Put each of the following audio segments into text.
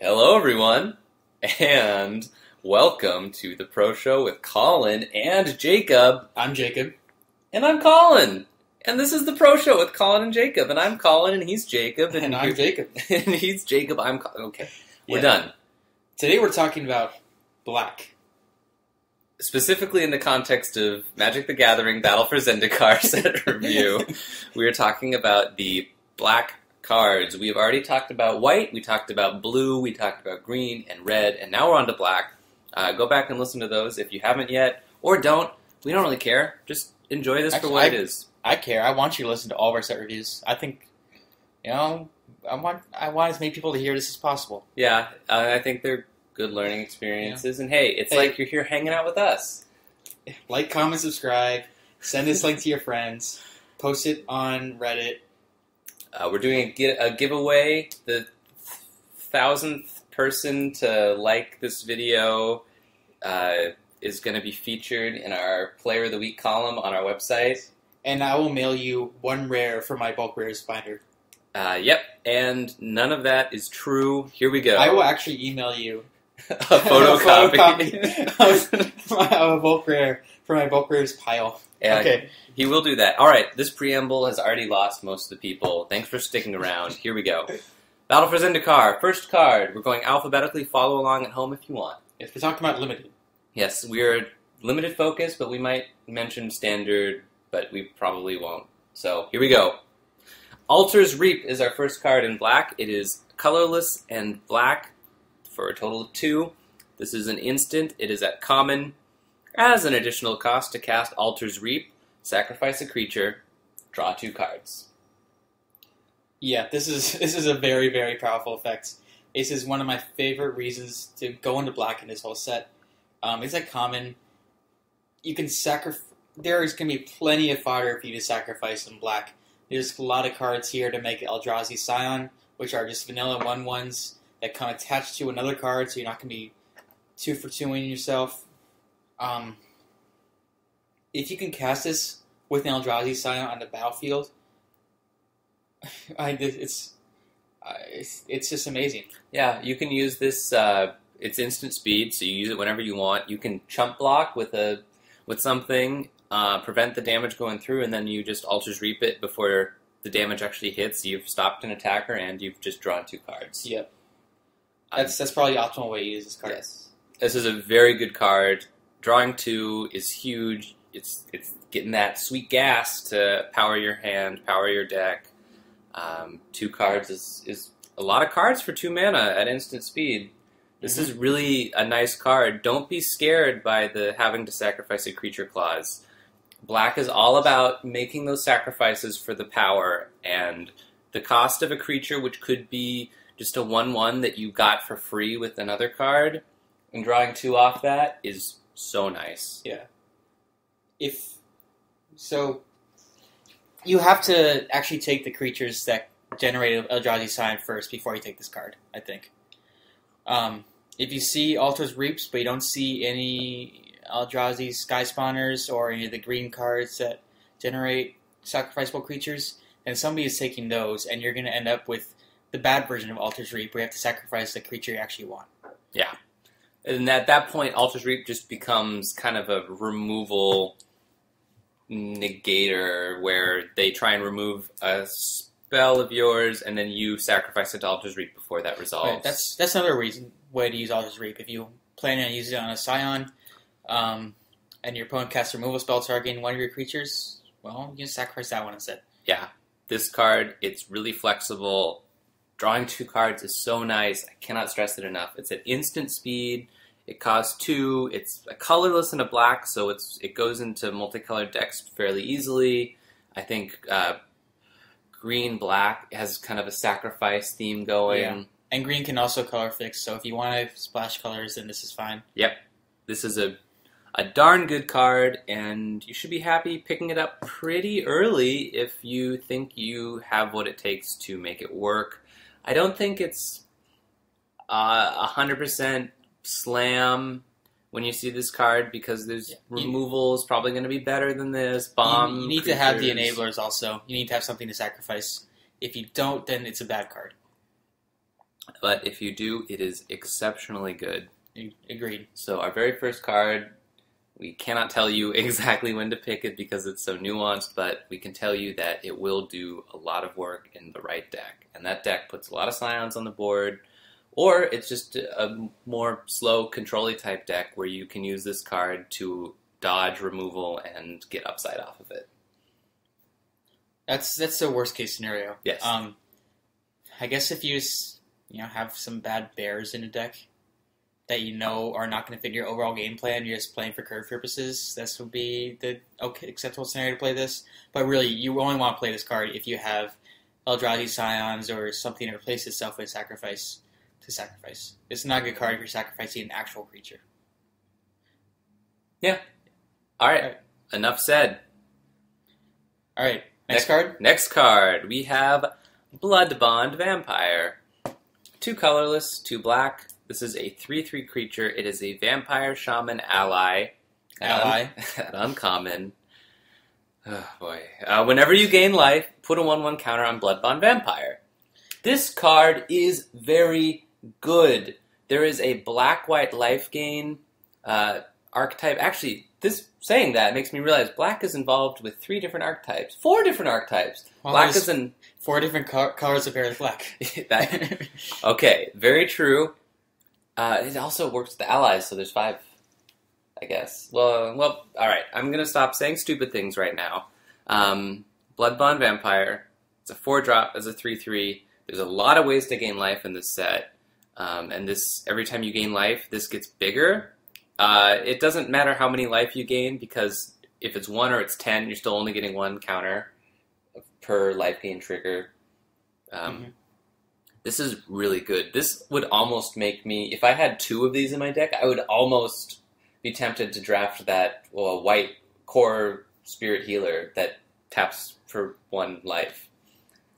Hello, everyone, and welcome to the Pro Show with Colin and Jacob. I'm Jacob. And I'm Colin. And this is the Pro Show with Colin and Jacob. And I'm Colin, and he's Jacob. And I'm Jacob. And he's Jacob, I'm Colin. Okay, we're Yeah. done. Today we're talking about black. Specifically in the context of Magic the Gathering Battle for Zendikar set review, we are talking about the black cards. We've already talked about white, we talked about blue, we talked about green and red, and now we're on to black. Go back and listen to those if you haven't yet, or don't. We don't really care. Just enjoy this for what it is. I care. I want you to listen to all of our set reviews. I think, I want as many people to hear this as possible. Yeah, I think they're good learning experiences, and hey, it's like you're here hanging out with us. Like, comment, subscribe, send this link to your friends, post it on Reddit. We're doing a giveaway. The 1,000th person to like this video is going to be featured in our Player of the Week column on our website. And I will mail you one rare for my bulk rares binder. Yep, and none of that is true. Here we go. I will actually email you a photocopy of a bulk rare for my bulk rares pile. Yeah, okay. He will do that. All right, this preamble has already lost most of the people. Thanks for sticking around. Here we go. Battle for Zendikar. First card. We're going alphabetically. Follow along at home if you want. Yes, we're talking about limited. Yes, we're limited focus, but we might mention standard, but we probably won't. So here we go. Altar's Reap is our first card in black. It is colorless and black for a total of 2. This is an instant. It is at common. As an additional cost to cast Altar's Reap, sacrifice a creature, draw 2 cards. Yeah, this is a very, very powerful effect. This is one of my favorite reasons to go into black in this whole set. It's like common. You can there is going to be plenty of fodder for you to sacrifice in black. There's a lot of cards here to make Eldrazi Scion, which are just vanilla 1/1s that come attached to another card, so you're not going to be 2 for 2ing yourself. If you can cast this with an Eldrazi Scion on the battlefield, it's just amazing. Yeah, you can use this. It's instant speed, so you use it whenever you want. You can chump block with something, prevent the damage going through, and then you just Altar's Reap it before the damage actually hits. You've stopped an attacker, and you've just drawn 2 cards. Yep. That's probably the optimal way to use this card. Yes. This is a very good card. Drawing 2 is huge. It's getting that sweet gas to power your hand, power your deck. 2 cards is a lot of cards for 2 mana at instant speed. This is really a nice card. Don't be scared by the having to sacrifice a creature clause. Black is all about making those sacrifices for the power, and the cost of a creature, which could be just a 1/1 that you got for free with another card, and drawing 2 off that is so nice. Yeah. You have to actually take the creatures that generate Eldrazi Scion first before you take this card, I think. If you see Altar's Reaps, but you don't see any Eldrazi Sky Spawners or any of the green cards that generate sacrificeable creatures, then somebody is taking those, and you're going to end up with the bad version of Altar's Reap, where you have to sacrifice the creature you actually want. Yeah. And at that point, Altar's Reap just becomes kind of a removal negator, where they try and remove a spell of yours, and then you sacrifice it to Altar's Reap before that resolves. Right, that's another way to use Altar's Reap. If you plan on using it on a Scion, and your opponent casts a removal spell targeting one of your creatures, well, you can sacrifice that one instead. Yeah. This card, it's really flexible. Drawing 2 cards is so nice. I cannot stress it enough. It's at instant speed. It costs 2. It's a colorless and a black, so it goes into multicolored decks fairly easily. I think green-black has kind of a sacrifice theme going. Yeah. And green can also color fix, so if you want to splash colors, then this is fine. Yep. This is a darn good card, and you should be happy picking it up pretty early if you think you have what it takes to make it work. I don't think it's 100% slam when you see this card, because there's removal is probably going to be better than this. Bomb. You need to have the enablers also. You need to have something to sacrifice. If you don't, then it's a bad card. but if you do, it is exceptionally good. Agreed. So our very first card, we cannot tell you exactly when to pick it because it's so nuanced, but we can tell you that it will do a lot of work in the right deck. And that deck puts a lot of scions on the board, or it's just a more slow, control-y type deck where you can use this card to dodge removal and get upside off of it. That's the worst case scenario. Yes. I guess if you have some bad bears in a deck that are not going to fit your overall game plan, you're just playing for curve purposes, this would be the acceptable scenario to play this. But really, you only want to play this card if you have Eldrazi Scions or something to replace itself with sacrifice to sacrifice. It's not a good card if you're sacrificing an actual creature. Yeah. All right. Enough said. All right. Next card? Next card. We have Bloodbond Vampire. 2 colorless, 2 black. This is a 3/3 creature. It is a vampire shaman ally. At uncommon. Oh boy. Whenever you gain life, put a 1/1 counter on Bloodbond Vampire. This card is very good. There is a black-white life gain archetype. Actually, saying that makes me realize black is involved with 3 different archetypes. 4 different archetypes. Well, black is in 4 different colors of paired black. Okay, very true. It also works with the allies, so there's 5, I guess. Well, all right. I'm gonna stop saying stupid things right now. Bloodbond Vampire. It's a 4-drop as a 3/3. There's a lot of ways to gain life in this set, and every time you gain life, this gets bigger. It doesn't matter how many life you gain because if it's 1 or it's 10, you're still only getting 1 counter per life gain trigger. This is really good. This would almost make me, if I had 2 of these in my deck, I would almost be tempted to draft that white core spirit healer that taps for 1 life.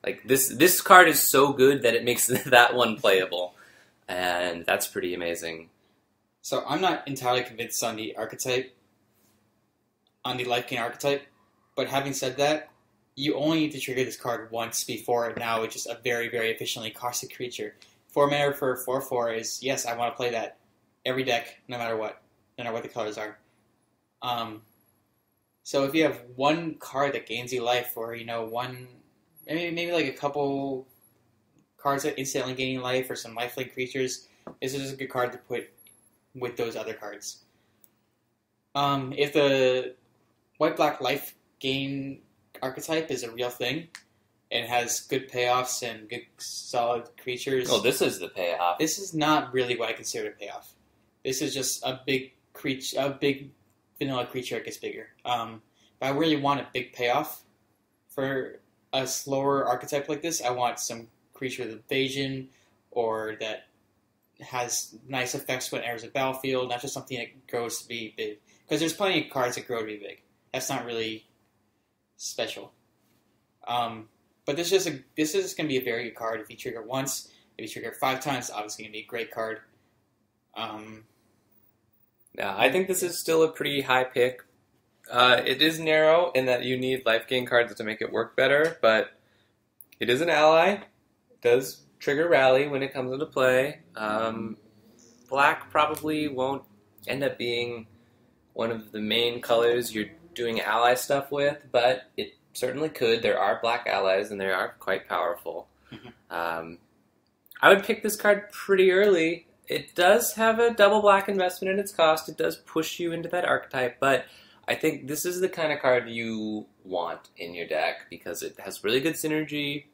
Like this card is so good that it makes that one playable, and that's pretty amazing. So I'm not entirely convinced on the archetype, on the life gain archetype, but having said that, you only need to trigger this card once before now it's just a very, very efficiently costed creature. 4 mana for 4/4 is, yes, I want to play that every deck, no matter what the colors are. So if you have 1 card that gains you life, or maybe like a couple cards that instantly gain you life, or some lifelink creatures, this is just a good card to put with those other cards. If the white-black life gain archetype is a real thing and has good payoffs and good solid creatures. Oh, this is the payoff. This is not really what I consider a payoff. This is just a big vanilla creature that gets bigger. If I really want a big payoff for a slower archetype like this, I want some creature with evasion or that has nice effects when it enters a battlefield, not just something that grows to be big. Because there's plenty of cards that grow to be big. That's not really special. But this is going to be a very good card if you trigger once. If you trigger 5 times, it's obviously going to be a great card. Yeah, I think this is still a pretty high pick. It is narrow in that you need life gain cards to make it work better, but it is an ally. It does trigger rally when it comes into play. Black probably won't end up being one of the main colors you're doing ally stuff with, but it certainly could. There are black allies, and they are quite powerful. I would pick this card pretty early. It does have a double black investment in its cost. It does push you into that archetype, but I think this is the kind of card you want in your deck because it has really good synergy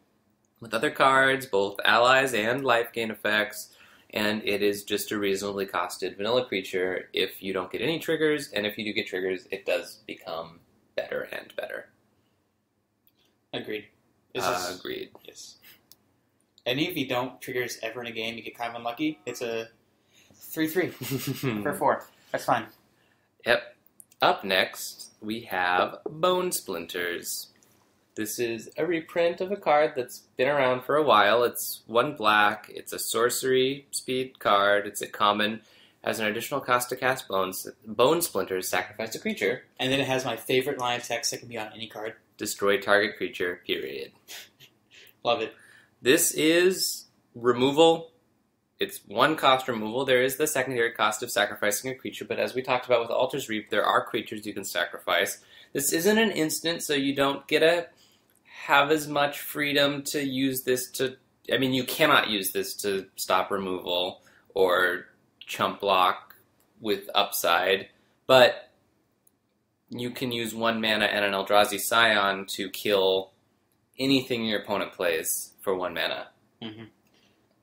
with other cards, both allies and life gain effects, and it is just a reasonably costed vanilla creature if you don't get any triggers, and if you do get triggers, it does become better and better. Agreed. Agreed. Yes. And even if you don't triggers ever in a game, you get kind of unlucky. It's a 3/3 for 4. That's fine. Yep. Up next, we have Bone Splinters. This is a reprint of a card that's been around for a while. It's 1 black. It's a sorcery speed card. It's a common. Has an additional cost to cast Bone Splinters. Sacrifice a creature. And then it has my favorite line of text that can be on any card. Destroy target creature, period. Love it. This is removal it's 1 cost removal. There is the secondary cost of sacrificing a creature, but as we talked about with Altar's Reap, there are creatures you can sacrifice. This isn't an instant, so you don't get to have as much freedom to use this to... I mean, you cannot use this to stop removal or chump block with upside, but you can use 1 mana and an Eldrazi Scion to kill anything your opponent plays for 1 mana. Mm-hmm.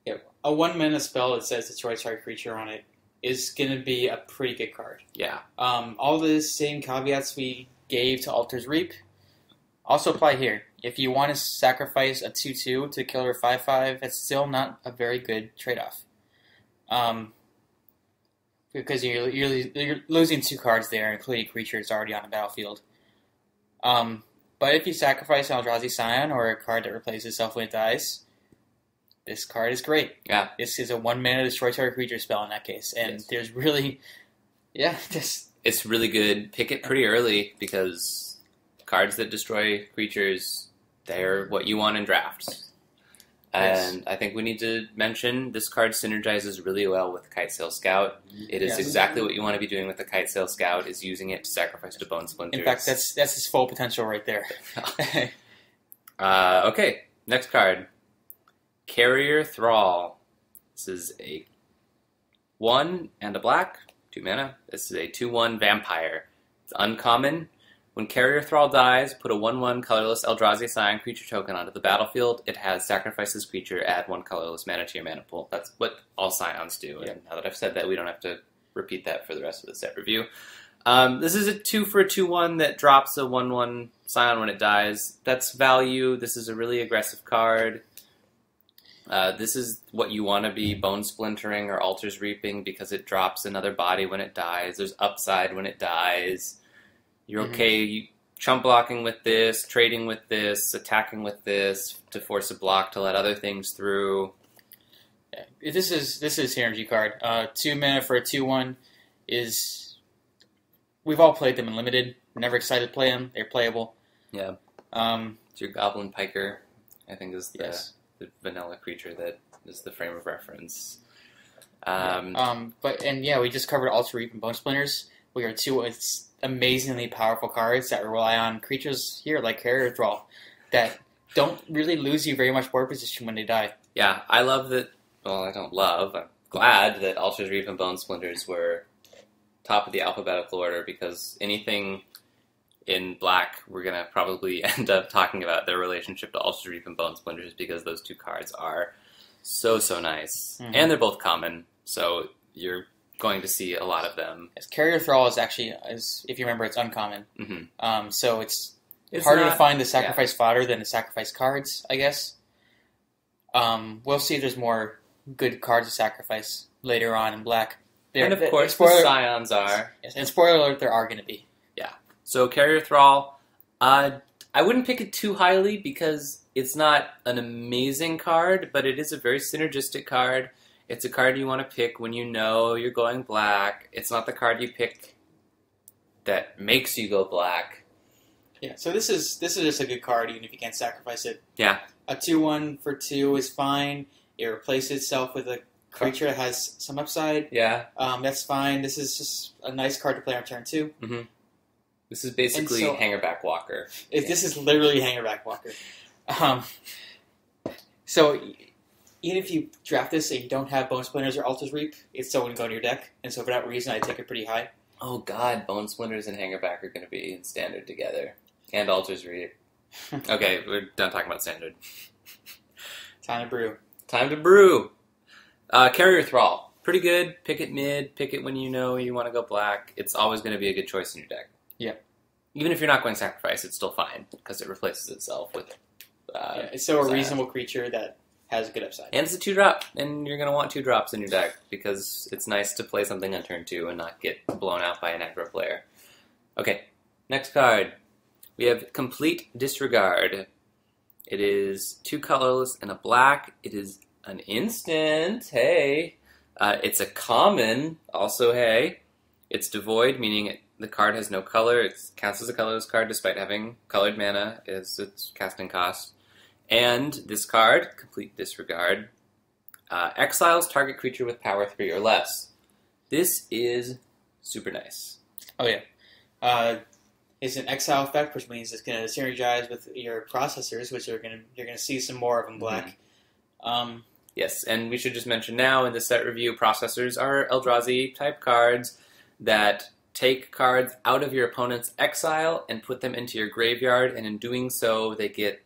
Yeah, a 1 mana spell that says destroy target creature on it is going to be a pretty good card. Yeah. All the same caveats we gave to Altar's Reap also apply here. If you want to sacrifice a 2/2 to kill her 5/5, that's still not a very good trade-off. Because you're losing 2 cards there, including creatures already on the battlefield. But if you sacrifice an Eldrazi Scion or a card that replaces itself when it dies, this card is great. Yeah. This is a 1 mana destroy target creature spell in that case. And yes. There's really... Yeah, it's really good. Pick it pretty early, because cards that destroy creatures, they're what you want in drafts. And yes. I think we need to mention this card synergizes really well with Kitesail Scout. It is exactly what you want to be doing with the Kitesail Scout, is using it to sacrifice to Bone Splinters. In fact, that's his full potential right there. Okay, next card. Carrier Thrall. This is a 1 and a black, 2 mana. This is a 2/1 vampire. It's uncommon. When Carrier Thrall dies, put a 1/1 colorless Eldrazi Scion creature token onto the battlefield. It has sacrifice this creature, add 1 colorless mana to your mana pool. That's what all Scions do. Yeah. And now that I've said that, we don't have to repeat that for the rest of the set review. This is a 2 for a 2/1 that drops a 1/1 Scion when it dies. That's value. This is a really aggressive card. This is what you want to be Bone Splintering or Altar's Reaping, because it drops another body when it dies. There's upside when it dies. You're okay chump blocking with this, trading with this, attacking with this to force a block to let other things through. Yeah. This is synergy card. 2 mana for a 2/1 is... We've all played them in Limited. We're never excited to play them. They're playable. Yeah. It's your Goblin Piker, I think, is the vanilla creature that is the frame of reference. We just covered Altar Reap and Bone Splinters. We are 2 amazingly powerful cards that rely on creatures here like Carrier Thrall that don't really lose you very much board position when they die. Yeah, I love that. Well, I don't love. I'm glad that Altar's Reap and Bone Splinters were top of the alphabetical order, because anything in black, we're going to probably end up talking about their relationship to Altar's Reap and Bone Splinters, because those 2 cards are so nice. Mm-hmm. And they're both common, so you're going to see a lot of them. Yes, Carrier Thrall is actually, if you remember, it's uncommon. Mm-hmm. So it's harder to find the sacrifice fodder than the sacrifice cards, I guess. We'll see if there's more good cards to sacrifice later on in black. And of course, the Scions are. Yes, and spoiler alert, there are going to be. Yeah. So Carrier Thrall, I wouldn't pick it too highly, because it's not an amazing card, but it is a very synergistic card. It's a card you want to pick when you know you're going black. It's not the card you pick that makes you go black. Yeah, so this is just a good card, even if you can't sacrifice it. Yeah. A 2/1 for 2 is fine. It replaces itself with a creature that has some upside. Yeah. That's fine. This is just a nice card to play on turn 2. Mm-hmm. This is basically Hangerback Walker. This is literally Hangerback Walker. So even if you draft this and you don't have Bone Splinters or Altar's Reap, it's still going to go in your deck. And so for that reason, I take it pretty high. Oh god, Bone Splinters and Hangerback are going to be in Standard together. And Altar's Reap. Okay, we're done talking about Standard. Time to brew. Time to brew! Carrier Thrall. Pretty good. Pick it mid. Pick it when you know you want to go black. It's always going to be a good choice in your deck. Yeah. Even if you're not going sacrifice, it's still fine, because it replaces itself with... it's still a reasonable creature that has a good upside. And it's a 2-drop, and you're going to want 2 drops in your deck, because it's nice to play something on turn 2 and not get blown out by an aggro player. Okay, next card. We have Complete Disregard. It is 2 colorless and a black. It is an instant. Hey. It's a common. Also, hey. It's devoid, meaning the card has no color. It counts as a colorless card despite having colored mana as its casting cost. And this card, Complete Disregard, Exiles target creature with power 3 or less. This is super nice. Oh yeah. It's an exile effect, which means it's going to synergize with your processors, which you're going to see some more of in black. Yes, and we should just mention now in the set review, processors are Eldrazi type cards that take cards out of your opponent's exile and put them into your graveyard, and in doing so, they get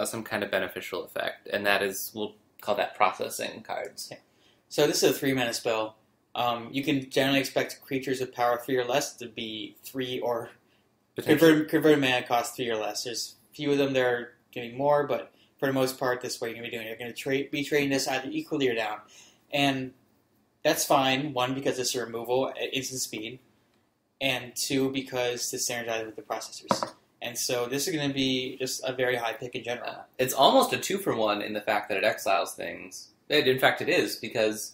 some kind of beneficial effect, and that is, we'll call that processing cards. Yeah. So this is a 3-mana spell. You can generally expect creatures with power 3 or less to be 3 or converted mana cost 3 or less. There's a few of them that are going to be more, but for the most part, this is what you're going to be doing. You're going to be trading this either equally or down. And that's fine, 1, because it's a removal at instant speed, and 2, because it's synergized with the processors. And so this is going to be just a very high pick in general. It's almost a 2-for-1 in the fact that it exiles things. In fact, it is, because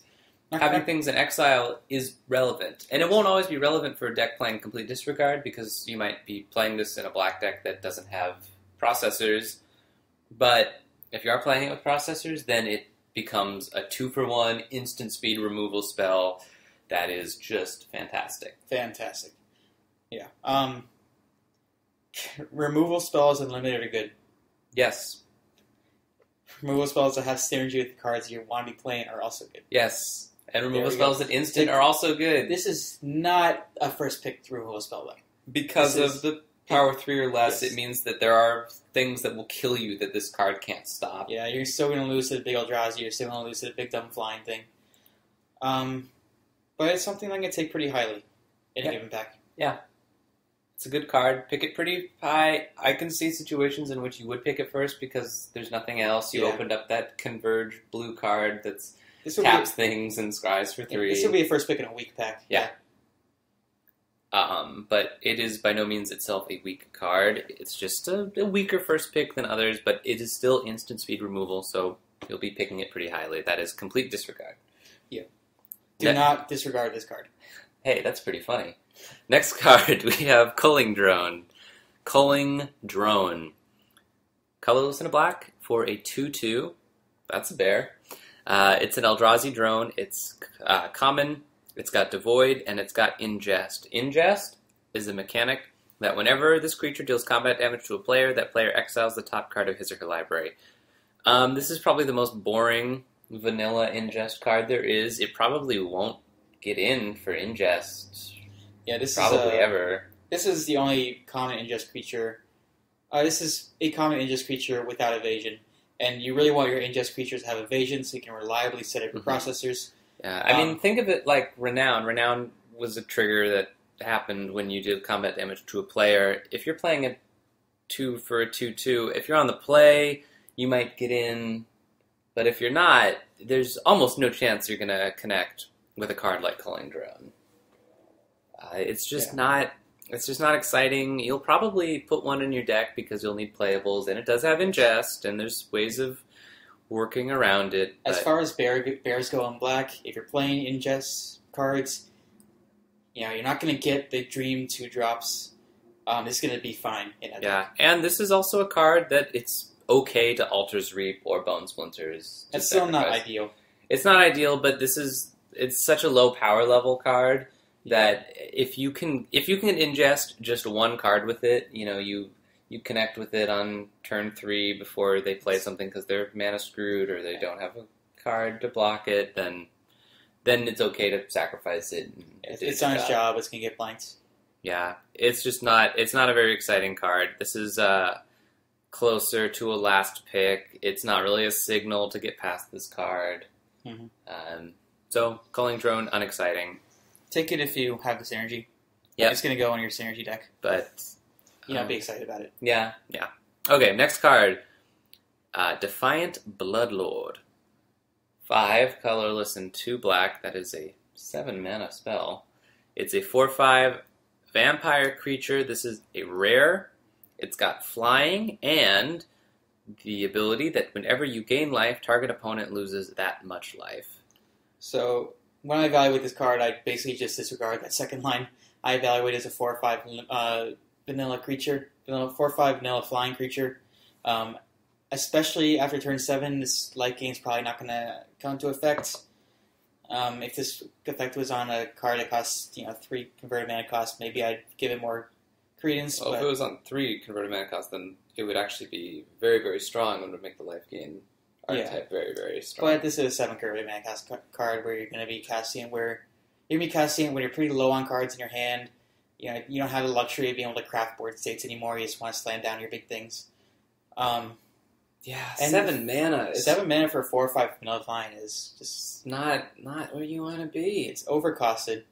having things in exile is relevant. And it won't always be relevant for a deck playing Complete Disregard, because you might be playing this in a black deck that doesn't have processors. But if you are playing it with processors, then it becomes a 2-for-1 instant speed removal spell that is just fantastic. Fantastic. Yeah. Removal spells unlimited are good. Yes. Removal spells that have synergy with the cards you want to be playing are also good. Yes. And removal spells at instant are also good. This is not a first pick removal spell, though. Because of the power 3 or less, it means that there are things that will kill you that this card can't stop. Yeah, you're still going to lose to the big Eldrazi, you're still going to lose to the big dumb flying thing. But it's something I'm going to take pretty highly in a given pack. Yeah. It's a good card. Pick it pretty high. I can see situations in which you would pick it first because there's nothing else. You opened up that Converge blue card that's taps things and scries for 3. This will be a first pick in a weak pack. Yeah. But it is by no means itself a weak card. It's just a weaker first pick than others, but it is still instant speed removal, so you'll be picking it pretty highly. That is Complete Disregard. Yeah. Do not disregard this card. Hey, that's pretty funny. Next card, we have Culling Drone. Culling Drone. Colorless and a black for a 2/2. That's a bear. It's an Eldrazi drone. It's common. It's got Devoid, and it's got Ingest. Ingest is a mechanic that whenever this creature deals combat damage to a player, that player exiles the top card of his or her library. This is probably the most boring vanilla Ingest card there is. It probably won't get in for Ingest. Yeah, this probably ever. This is the only common Ingest creature. This is a common Ingest creature without evasion, and you really want your Ingest creatures to have evasion so you can reliably set up your processors. Yeah, I mean, think of it like Renown. Renown was a trigger that happened when you did combat damage to a player. If you're playing a 2 for a 2/2, if you're on the play, you might get in, but if you're not, there's almost no chance you're going to connect with a card like Culling Drone. It's just not exciting. You'll probably put one in your deck because you'll need playables, and it does have Ingest, and there's ways of working around it. As far as bears go in black, if you're playing Ingest cards, you're not going to get the Dream 2-drops. It's going to be fine in that deck. And this is also a card that it's okay to Altar's Reap or Bone Splinters. It's still not ideal. It's not ideal, but it's such a low power level card that if you can ingest just one card with it, you connect with it on turn 3 before they play something because they're mana screwed or they don't have a card to block it, then it's okay to sacrifice it. It's on its job. It's gonna get blanked. Yeah, it's not a very exciting card. This is closer to a last pick. It's not really a signal to get past this card. So Culling Drone, unexciting. Take it if you have this energy. Yeah, it's going to go on your synergy deck. But be excited about it. Yeah. Okay, next card. Defiant Bloodlord. 5 colorless and 2 black. That is a 7 mana spell. It's a 4/5 vampire creature. This is a rare. It's got flying and the ability that whenever you gain life, target opponent loses that much life. So when I evaluate this card, I basically just disregard that second line. I evaluate it as a 4/5 vanilla creature, 4/5 vanilla flying creature. especially after turn 7, this life gain is probably not going to come into effect. If this effect was on a card that costs 3 converted mana cost, maybe I'd give it more credence. Well, if it was on 3 converted mana cost, then it would actually be very, very strong and would make the life gain archetype very, very strong. But this is a 7 converted mana cost card where you're going to be casting it when you're pretty low on cards in your hand. You don't have the luxury of being able to craft board states anymore. You just want to slam down your big things. Yeah, 7 mana. 7 mana for a 4 or 5 vanilla line is just not where you want to be. It's overcosted.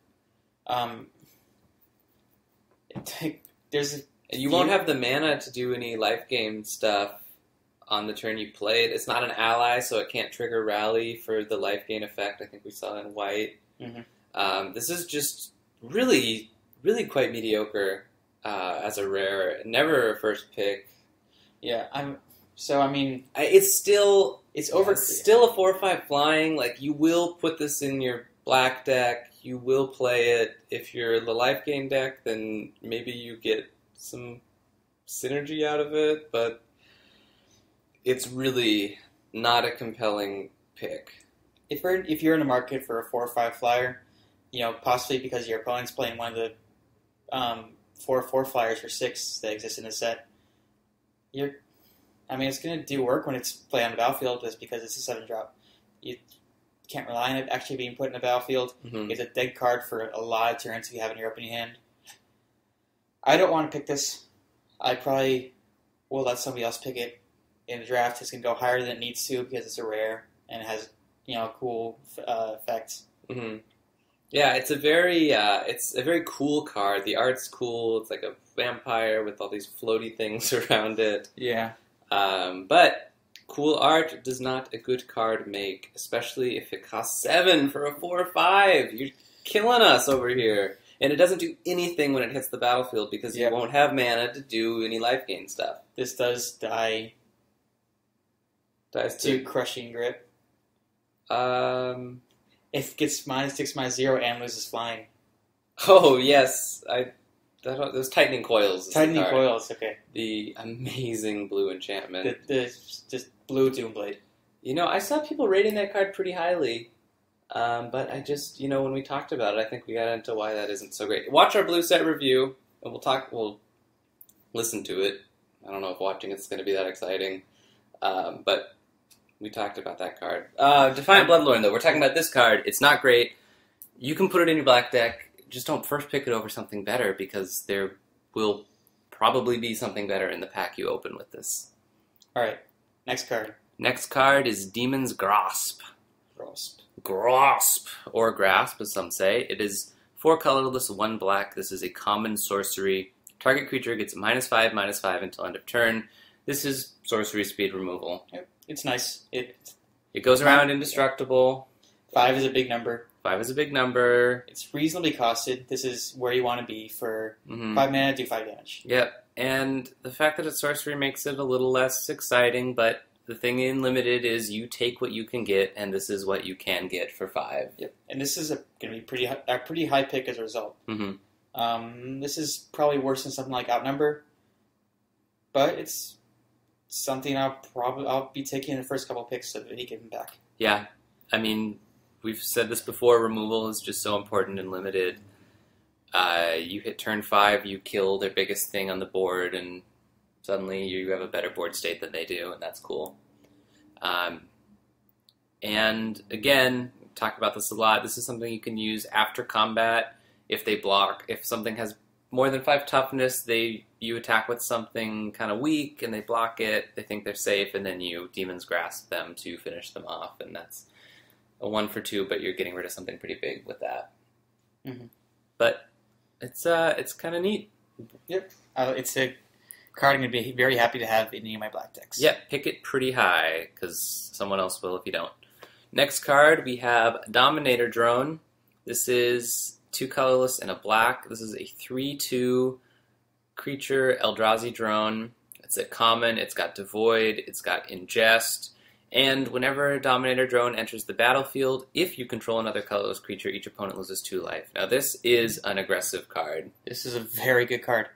You won't have the mana to do any life gain stuff on the turn you play it. It's not an ally, so it can't trigger rally for the life gain effect. I think we saw in white. Mm-hmm. This is just really, really quite mediocre as a rare. Never a first pick. Yeah, it's still a 4/5 flying. Like, you will put this in your black deck. You will play it. If you're the life gain deck, then maybe you get some synergy out of it, but it's really not a compelling pick. If you're in the market for a 4 or 5 flyer, possibly because your opponent's playing one of the 4/4 flyers for 6 that exist in the set, it's going to do work when it's played on the battlefield just because it's a 7-drop. You can't rely on it actually being put in the battlefield. Mm-hmm. It's a dead card for a lot of turns if you have it in your opening hand. I don't want to pick this. I probably will let somebody else pick it in the draft. It's going to go higher than it needs to because it's a rare and it has cool effects. Mm-hmm. Yeah, it's a very cool card. The art's cool. It's like a vampire with all these floaty things around it. Yeah. But cool art does not a good card make, especially if it costs 7 for a 4 or 5. You're killing us over here. And it doesn't do anything when it hits the battlefield because you won't have mana to do any life gain stuff. This does die. Dies to Crushing Grip. It gets -6, -0, and loses flying. Oh, yes. Those Tightening Coils. Tightening Coils, okay. The amazing blue enchantment. The just blue Doomblade. I saw people rating that card pretty highly. But I just, when we talked about it, I think we got into why that isn't so great. Watch our blue set review, and we'll listen to it. I don't know if watching it's going to be that exciting. But we talked about that card. Defiant Bloodlorn, though. We're talking about this card. It's not great. You can put it in your black deck. Just don't first pick it over something better, because there will probably be something better in the pack you open with this. Alright, next card. Next card is Demon's Grasp. Grasp, or Grasp, as some say. It is 4 colorless, 1 black. This is a common sorcery. Target creature gets -5/-5 until end of turn. This is sorcery speed removal. Yep, it's nice. It goes around indestructible. 5 is a big number. 5 is a big number. It's reasonably costed. This is where you want to be for 5 mana, do 5 damage. Yep, and the fact that it's sorcery makes it a little less exciting, but the thing in limited is you take what you can get, and this is what you can get for 5. Yep, and this is going to be a pretty high pick as a result. Mm-hmm. This is probably worse than something like Outnumber, but it's something I'll be taking in the first couple picks of any given pack. Yeah, we've said this before. Removal is just so important in limited. You hit turn 5, you kill their biggest thing on the board, and suddenly you have a better board state than they do, and that's cool. And again, talk about this a lot. This is something you can use after combat. If they block, if something has more than 5 toughness, you attack with something kind of weak, and they block it. They think they're safe, and then you Demon's Grasp them to finish them off, and that's a 1 for 2. But you're getting rid of something pretty big with that. Mm-hmm. But it's kind of neat. Yep, it's a card I'm going to be very happy to have in any of my black decks. Yep, pick it pretty high, because someone else will if you don't. Next card, we have Dominator Drone. This is 2 colorless and a black. This is a 3/2 creature Eldrazi drone. It's a common, it's got Devoid, it's got Ingest, and whenever a Dominator Drone enters the battlefield, if you control another colorless creature, each opponent loses 2 life. Now this is an aggressive card. This is a very good card.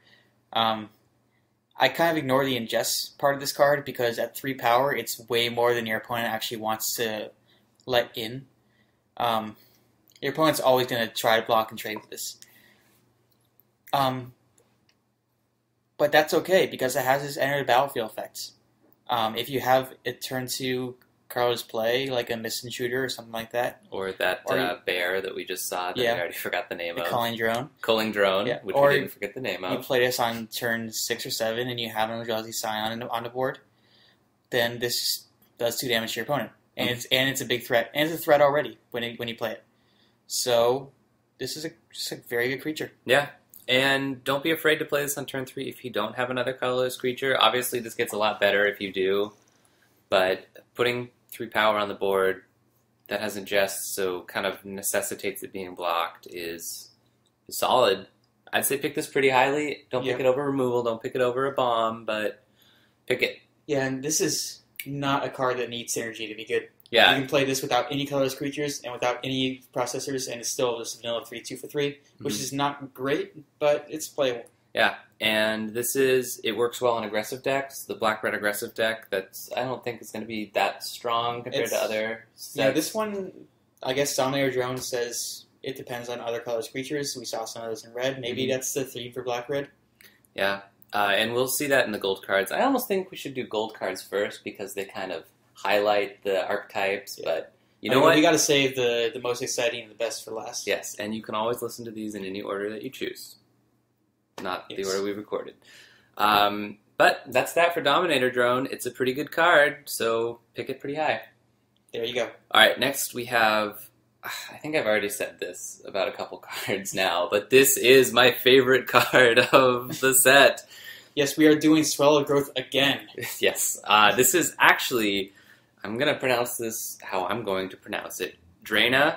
I kind of ignore the ingest part of this card because at 3 power, it's way more than your opponent actually wants to let in. Your opponent's always going to try to block and trade with this. But that's okay because it has this enter the battlefield effect. If you have it turn to Carlos play, like a miss and shooter or something like that. Or that bear that we just saw that I already forgot the name of. Calling drone. Calling drone, which we didn't forget the name of. You play this on turn 6 or 7 and you have an Eldrazi Scion on the board, then this does 2 damage to your opponent. And it's a big threat. And it's a threat already when you play it. So this is just a very good creature. Yeah. And don't be afraid to play this on turn 3 if you don't have another colorless creature. Obviously, this gets a lot better if you do. But putting 3 power on the board that has ingest, so kind of necessitates it being blocked, is solid. I'd say pick this pretty highly. Don't pick it over removal. Don't pick it over a bomb, but pick it. Yeah, and this is not a card that needs synergy to be good. Yeah. You can play this without any colorless creatures and without any processors, and it's still just vanilla 3/2 for 3, which is not great, but it's playable. Yeah, and it works well in aggressive decks. The black-red aggressive deck, I don't think is going to be that strong compared to other sets. Yeah, this one, I guess Dominator Drone says it depends on other colors creatures. We saw some of those in red. Maybe that's the theme for black-red. Yeah, and we'll see that in the gold cards. I almost think we should do gold cards first because they kind of highlight the archetypes, but you know what? We got to save the most exciting and the best for last. Yes, and you can always listen to these in any order that you choose. Not the order we recorded. But that's that for Dominator Drone. It's a pretty good card, so pick it pretty high. There you go. All right, next we have... I think I've already said this about a couple cards now, but this is my favorite card of the set. Yes, we are doing Swallow Growth again. Yes. This is actually... I'm going to pronounce this how I'm going to pronounce it. Drana.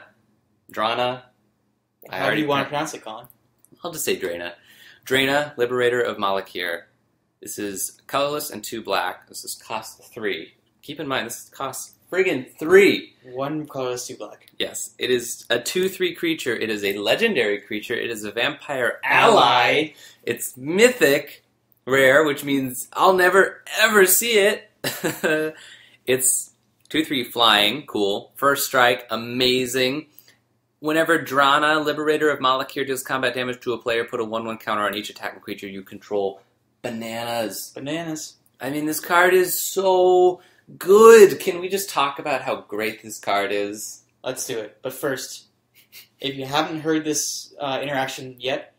How do you want to pronounce it, Colin? I'll just say Drana. Drana, Liberator of Malakir. This is colorless and 2 black. This is cost 3. Keep in mind, this costs friggin' 3. 1 colorless, 2 black. Yes. It is a 2/3 creature. It is a legendary creature. It is a vampire ally. It's mythic, rare, which means I'll never, ever see it. It's 2/3 flying, cool. First strike, amazing. Whenever Drana, Liberator of Malakir, does combat damage to a player, put a 1/1 counter on each attacking creature you control. Bananas. Bananas. I mean, this card is so good. Can we just talk about how great this card is? Let's do it. But first, if you haven't heard this interaction yet,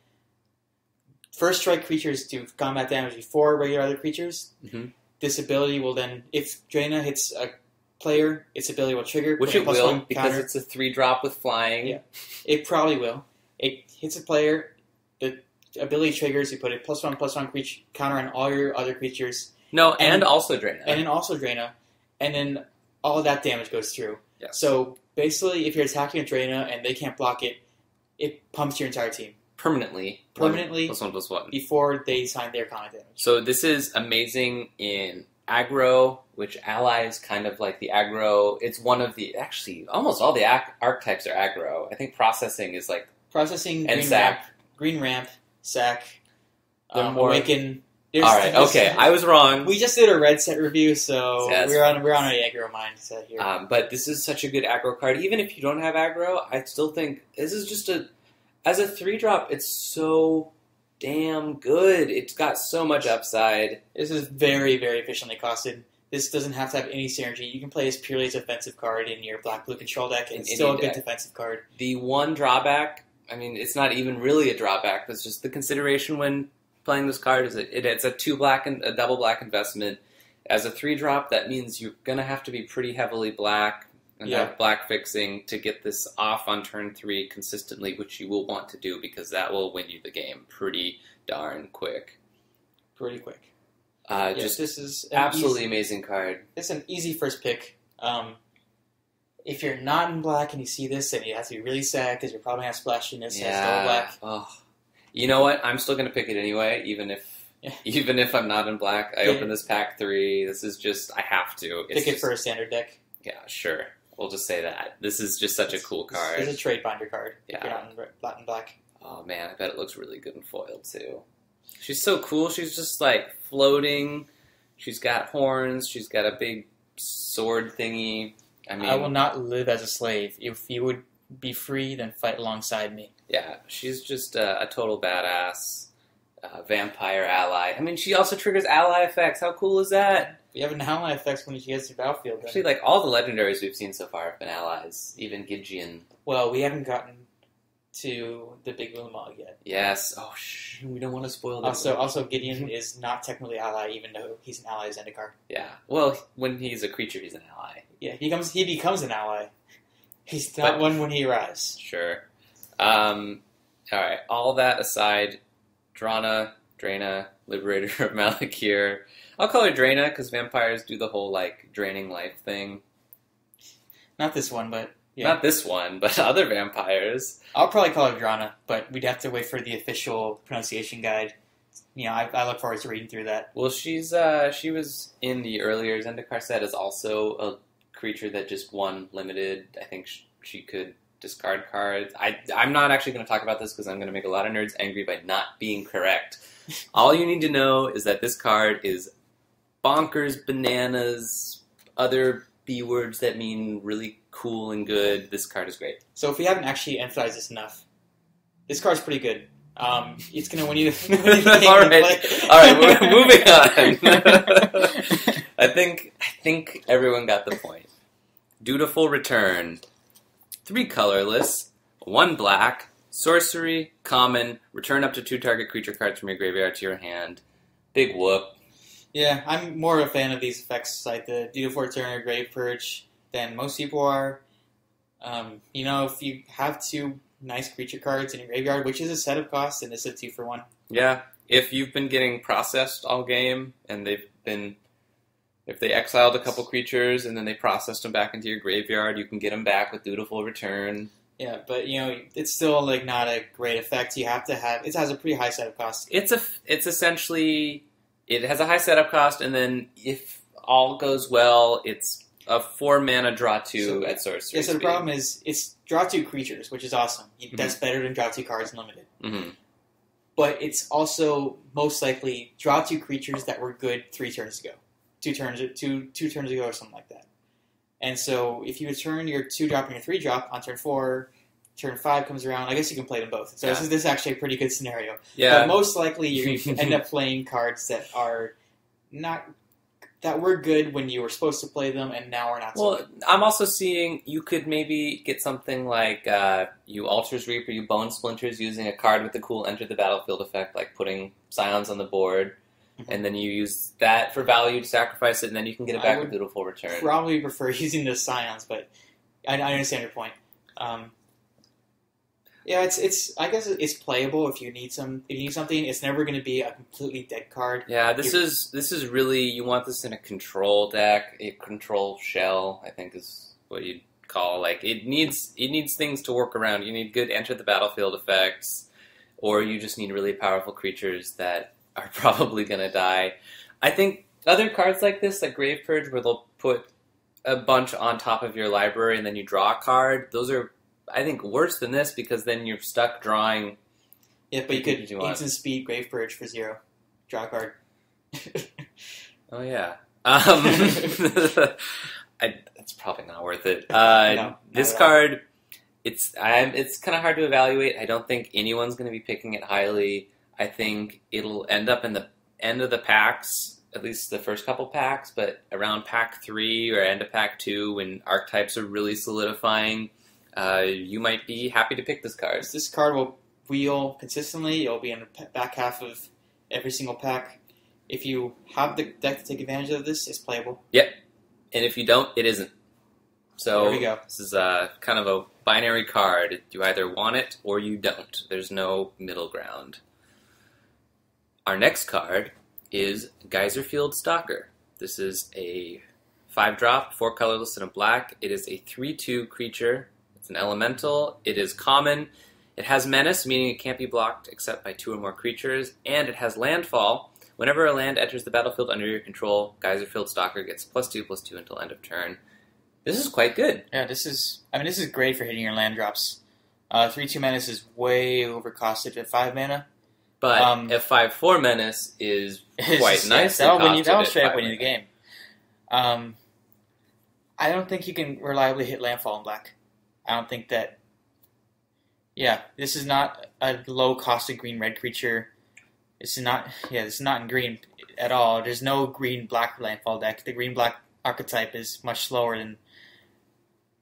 first strike creatures do combat damage before regular other creatures. Mm-hmm. This ability will then, if Drana hits a player, its ability will trigger. Which it will, because it's a 3-drop with flying. Yeah, it probably will. It hits a player, the ability triggers, you put a +1/+1 creature counter on all your other creatures. No, and also Drana. And then also Drana. And then all of that damage goes through. Yes. So basically, if you're attacking a Drana and they can't block it, it pumps your entire team. Permanently. +1/+1. Before they sign their combat damage. So this is amazing in aggro, which allies kind of like the aggro. It's one of the, actually, almost all the archetypes are aggro. I think processing is like... Processing, and green ramp, sack, more... awaken. Alright, okay, I was wrong. We just did a red set review, so we're on an aggro mindset here. But this is such a good aggro card. Even if you don't have aggro, I still think this is just as a 3-drop, it's so damn good. It's got so much upside. This is very, very efficiently costed. This doesn't have to have any synergy. You can play this purely as a defensive card in your black-blue control deck, and it's still a good defensive card. The one drawback, I mean, it's not even really a drawback, but it's just the consideration when playing this card is it's a 2-black and a double black investment. As a 3-drop, that means you're going to have to be pretty heavily black and have black fixing to get this off on turn 3 consistently, which you will want to do because that will win you the game pretty darn quick. Pretty quick. This is absolutely amazing card. This is an easy first pick. If you're not in black and you see this, then you have to be really sad because you're probably going to splash in this as double black. Oh. You know what? I'm still going to pick it anyway, even if I'm not in black. I open this pack 3. This is just, I have to. Pick it for a standard deck. Yeah, sure. We'll just say that. This is just such a cool card. It's a trade binder card if you're not in black. Oh man, I bet it looks really good in foil too. She's so cool. She's just like floating. She's got horns. She's got a big sword thingy. I mean, I will not live as a slave. If you would be free, then fight alongside me. yeah, she's just a total badass vampire ally. I mean, she also triggers ally effects. How cool is that? We have an ally effects when she gets to the battlefield. Then. Actually, like all the legendaries we've seen so far have been allies. Even Gideon. Well, we haven't gotten to the big Moonlog yet. Yes. Oh, we don't want to spoil that. Also, Gideon is not technically ally, even though he's an ally of Zendikar. Yeah. Well, when he's a creature, he's an ally. Yeah, he becomes an ally. He's not one when he arrives. Sure. All right. All that aside, Draina, Liberator of Malakir. I'll call her Draina because vampires do the whole like draining life thing. Not this one, but yeah. Not this one, but other vampires. I'll probably call her Draina, but we'd have to wait for the official pronunciation guide. You know, I look forward to reading through that. Well, she was in the earlier Zendikar set as also a creature that just won limited. I think she could discard cards. I'm not actually going to talk about this because I'm going to make a lot of nerds angry by not being correct. All you need to know is that this card is bonkers, bananas, other B words that mean really cool and good. This card is great. So if we haven't actually emphasized this enough, this card's pretty good. It's going to win you the game. All right, we're moving on. I think everyone got the point. Dutiful Return. 3 colorless, 1 black, sorcery, common, return up to 2 target creature cards from your graveyard to your hand. Big whoop. Yeah, I'm more a fan of these effects, like the Dutiful Return or Grave Purge, than most people are. You know, if you have 2 nice creature cards in your graveyard, which is a set of costs, and it's a 2-for-1. Yeah, if you've been getting processed all game, and if they exiled a couple creatures and then they processed them back into your graveyard, you can get them back with Dutiful Return. Yeah, but you know, it's still like not a great effect. You have to have it has a pretty high setup cost. It's essentially it has a high setup cost, and then if all goes well, it's a 4 mana draw 2 at sorcery. Yeah, so the problem is it's draw 2 creatures, which is awesome. That's better than draw 2 cards limited. Mm-hmm. But it's also most likely draw 2 creatures that were good 3 turns ago. 2 turns ago or something like that. And so if you return your 2-drop and your 3-drop on turn 4, turn 5 comes around, I guess you can play them both. So this is actually a pretty good scenario. Yeah. But most likely you end up playing cards that were good when you were supposed to play them and now are not so good. I'm also seeing you could maybe get something like you Altar's Reap or you Bone Splinters using a card with the cool Enter the Battlefield effect, like putting Scions on the board. And then you use that for value to sacrifice it, and then you can get it back with Dutiful Return. Probably prefer using the Scions, but I understand your point. Yeah, I guess it's playable if you need something. It's never going to be a completely dead card. Yeah, this is really you want this in a control deck, a control shell. I think is what you'd call like it needs things to work around. You need good Enter the Battlefield effects, or you just need really powerful creatures that are probably going to die. I think other cards like this, like Grave Purge, where they'll put a bunch on top of your library and then you draw a card, those are, I think, worse than this because then you're stuck drawing. Yeah, but you could instant speed Grave Purge for 0. Draw a card. Oh, yeah. It's probably not worth it. No, this card, it's kind of hard to evaluate. I don't think anyone's going to be picking it highly. I think it'll end up in the end of the packs, at least the first couple packs, but around pack 3 or end of pack 2 when archetypes are really solidifying, you might be happy to pick this card. This card will wheel consistently. It'll be in the back half of every single pack. If you have the deck to take advantage of this, it's playable. Yep. And if you don't, it isn't. So there we go. This is kind of a binary card. You either want it or you don't. There's no middle ground. Our next card is Geyserfield Stalker. This is a 5-drop, 4 colorless and a black. It is a 3/2 creature. It's an elemental. It is common. It has menace, meaning it can't be blocked except by 2 or more creatures. And it has landfall. Whenever a land enters the battlefield under your control, Geyserfield Stalker gets +2/+2 until end of turn. This is quite good. Yeah, this is great for hitting your land drops. 3/2 menace is way overcosted at 5 mana. But a 5/4 menace is quite nice. That'll straight up win you the game. I don't think you can reliably hit landfall in black. I don't think that. Yeah, this is not a low-costed green-red creature. This is not in green at all. There's no green-black landfall deck. The green-black archetype is much slower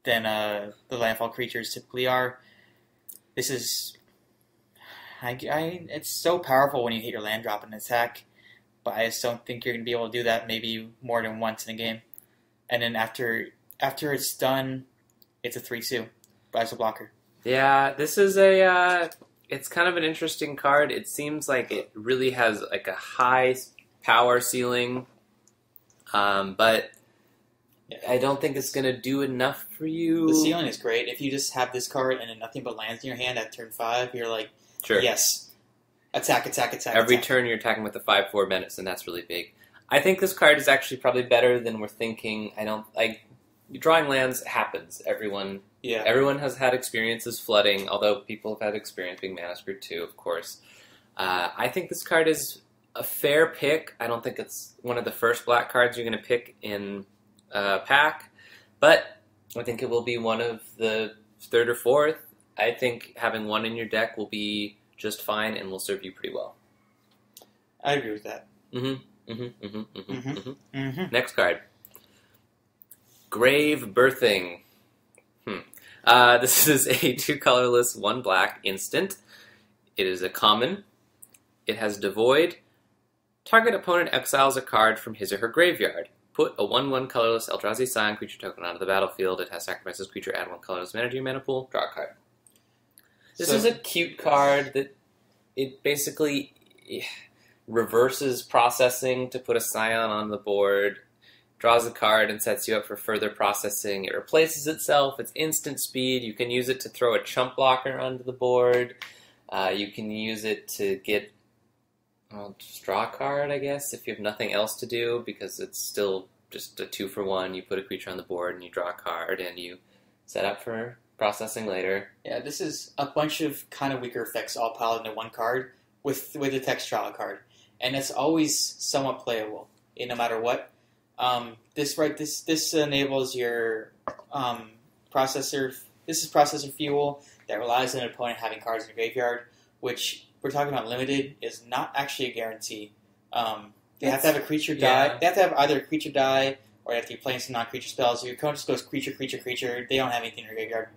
than the landfall creatures typically are. This is, it's so powerful when you hit your land drop and attack, but I just don't think you're going to be able to do that maybe more than once in a game. And then after it's done, it's a 3/2 as a blocker. Yeah, this is it's kind of an interesting card. It seems like it really has like a high power ceiling, but I don't think it's going to do enough for you. The ceiling is great. If you just have this card and then nothing but lands in your hand at turn 5, you're like, sure. Yes, attack. Every turn you're attacking with a 5/4 menace, and that's really big. I think this card is actually probably better than we're thinking. Drawing lands happens. Everyone has had experiences flooding, although people have had experience being mana screwed too, of course. I think this card is a fair pick. I don't think it's one of the first black cards you're going to pick in pack, but I think it will be one of the third or fourth. I think having one in your deck will be just fine and will serve you pretty well. I agree with that. Next card. Grave Birthing. This is a 2 colorless, 1 black instant. It is a common. It has Devoid. Target opponent exiles a card from his or her graveyard. Put a 1/1 colorless Eldrazi Scion creature token onto the battlefield. It has sacrifices creature, add 1 colorless mana to your mana pool, draw a card. This is a cute card that it basically reverses processing to put a Scion on the board, draws a card and sets you up for further processing. It replaces itself. It's instant speed. You can use it to throw a chump blocker onto the board. You can use it to get just draw a card, I guess, if you have nothing else to do, because it's still just a 2-for-1. You put a creature on the board and you draw a card and you set up for processing later. Yeah, this is a bunch of kind of weaker effects all piled into one card with a text draw card, and it's always somewhat playable, no matter what. This enables your processor. This is processor fuel that relies on an opponent having cards in your graveyard, which we're talking about limited is not actually a guarantee. They have to have a creature die. Yeah. They have to have either a creature die or you have to be playing some non-creature spells. Your opponent just goes creature. They don't have anything in your graveyard.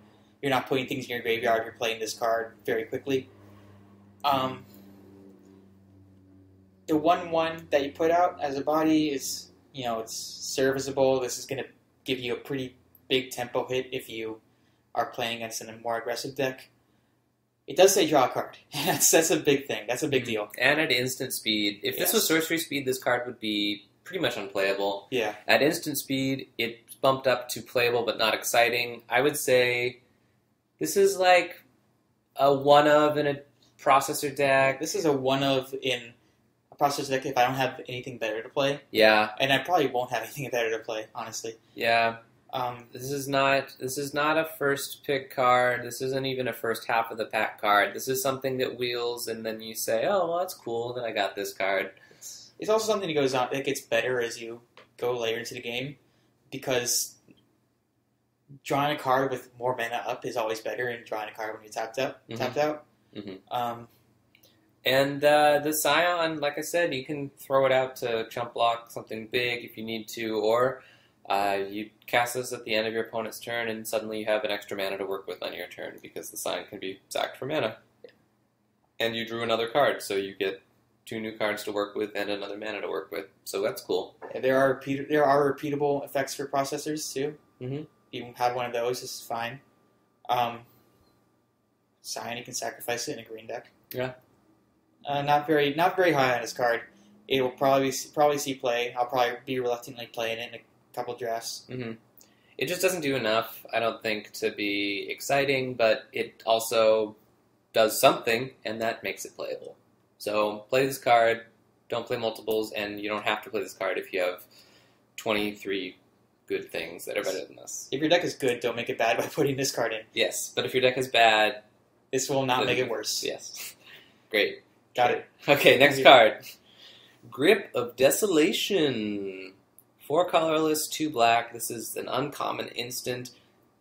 You're not putting things in your graveyard. You're playing this card very quickly. The 1/1 that you put out as a body is, it's serviceable. This is going to give you a pretty big tempo hit if you are playing against a more aggressive deck. It does say draw a card. That's a big thing. That's a big deal. And at instant speed. If this was sorcery speed, this card would be pretty much unplayable. Yeah. At instant speed, it's bumped up to playable but not exciting. I would say this is like a one-of in a processor deck. This is a one-of in a processor deck if I don't have anything better to play. Yeah. And I probably won't have anything better to play, honestly. Yeah. This is not a first pick card. This isn't even a first half of the pack card. This is something that wheels, and then you say, "Oh, well, that's cool. Then I got this card." It's also something that goes on. It gets better as you go later into the game, because drawing a card with more mana up is always better than drawing a card when you're tapped out. Mm-hmm. And the Scion, like I said, you can throw it out to chump block something big if you need to, or you cast this at the end of your opponent's turn, and suddenly you have an extra mana to work with on your turn because the Scion can be sacked for mana. And you drew another card, so you get 2 new cards to work with and another mana to work with. So that's cool. Yeah, there are repeatable effects for processors too. Mm-hmm. You have one of those, this is fine. Scion, you can sacrifice it in a green deck. Yeah. Not very high on this card. It will probably see play. I'll probably be reluctantly playing it in a couple drafts. Mm-hmm. It just doesn't do enough, I don't think, to be exciting, but it also does something, and that makes it playable. So play this card, don't play multiples, and you don't have to play this card if you have 23 good things that are better than this. If your deck is good, don't make it bad by putting this card in. Yes, but if your deck is bad... This will not make it worse. Yes. Great. Got it. Okay, next card. Grip of Desolation. 4 colorless, 2 black. This is an uncommon instant.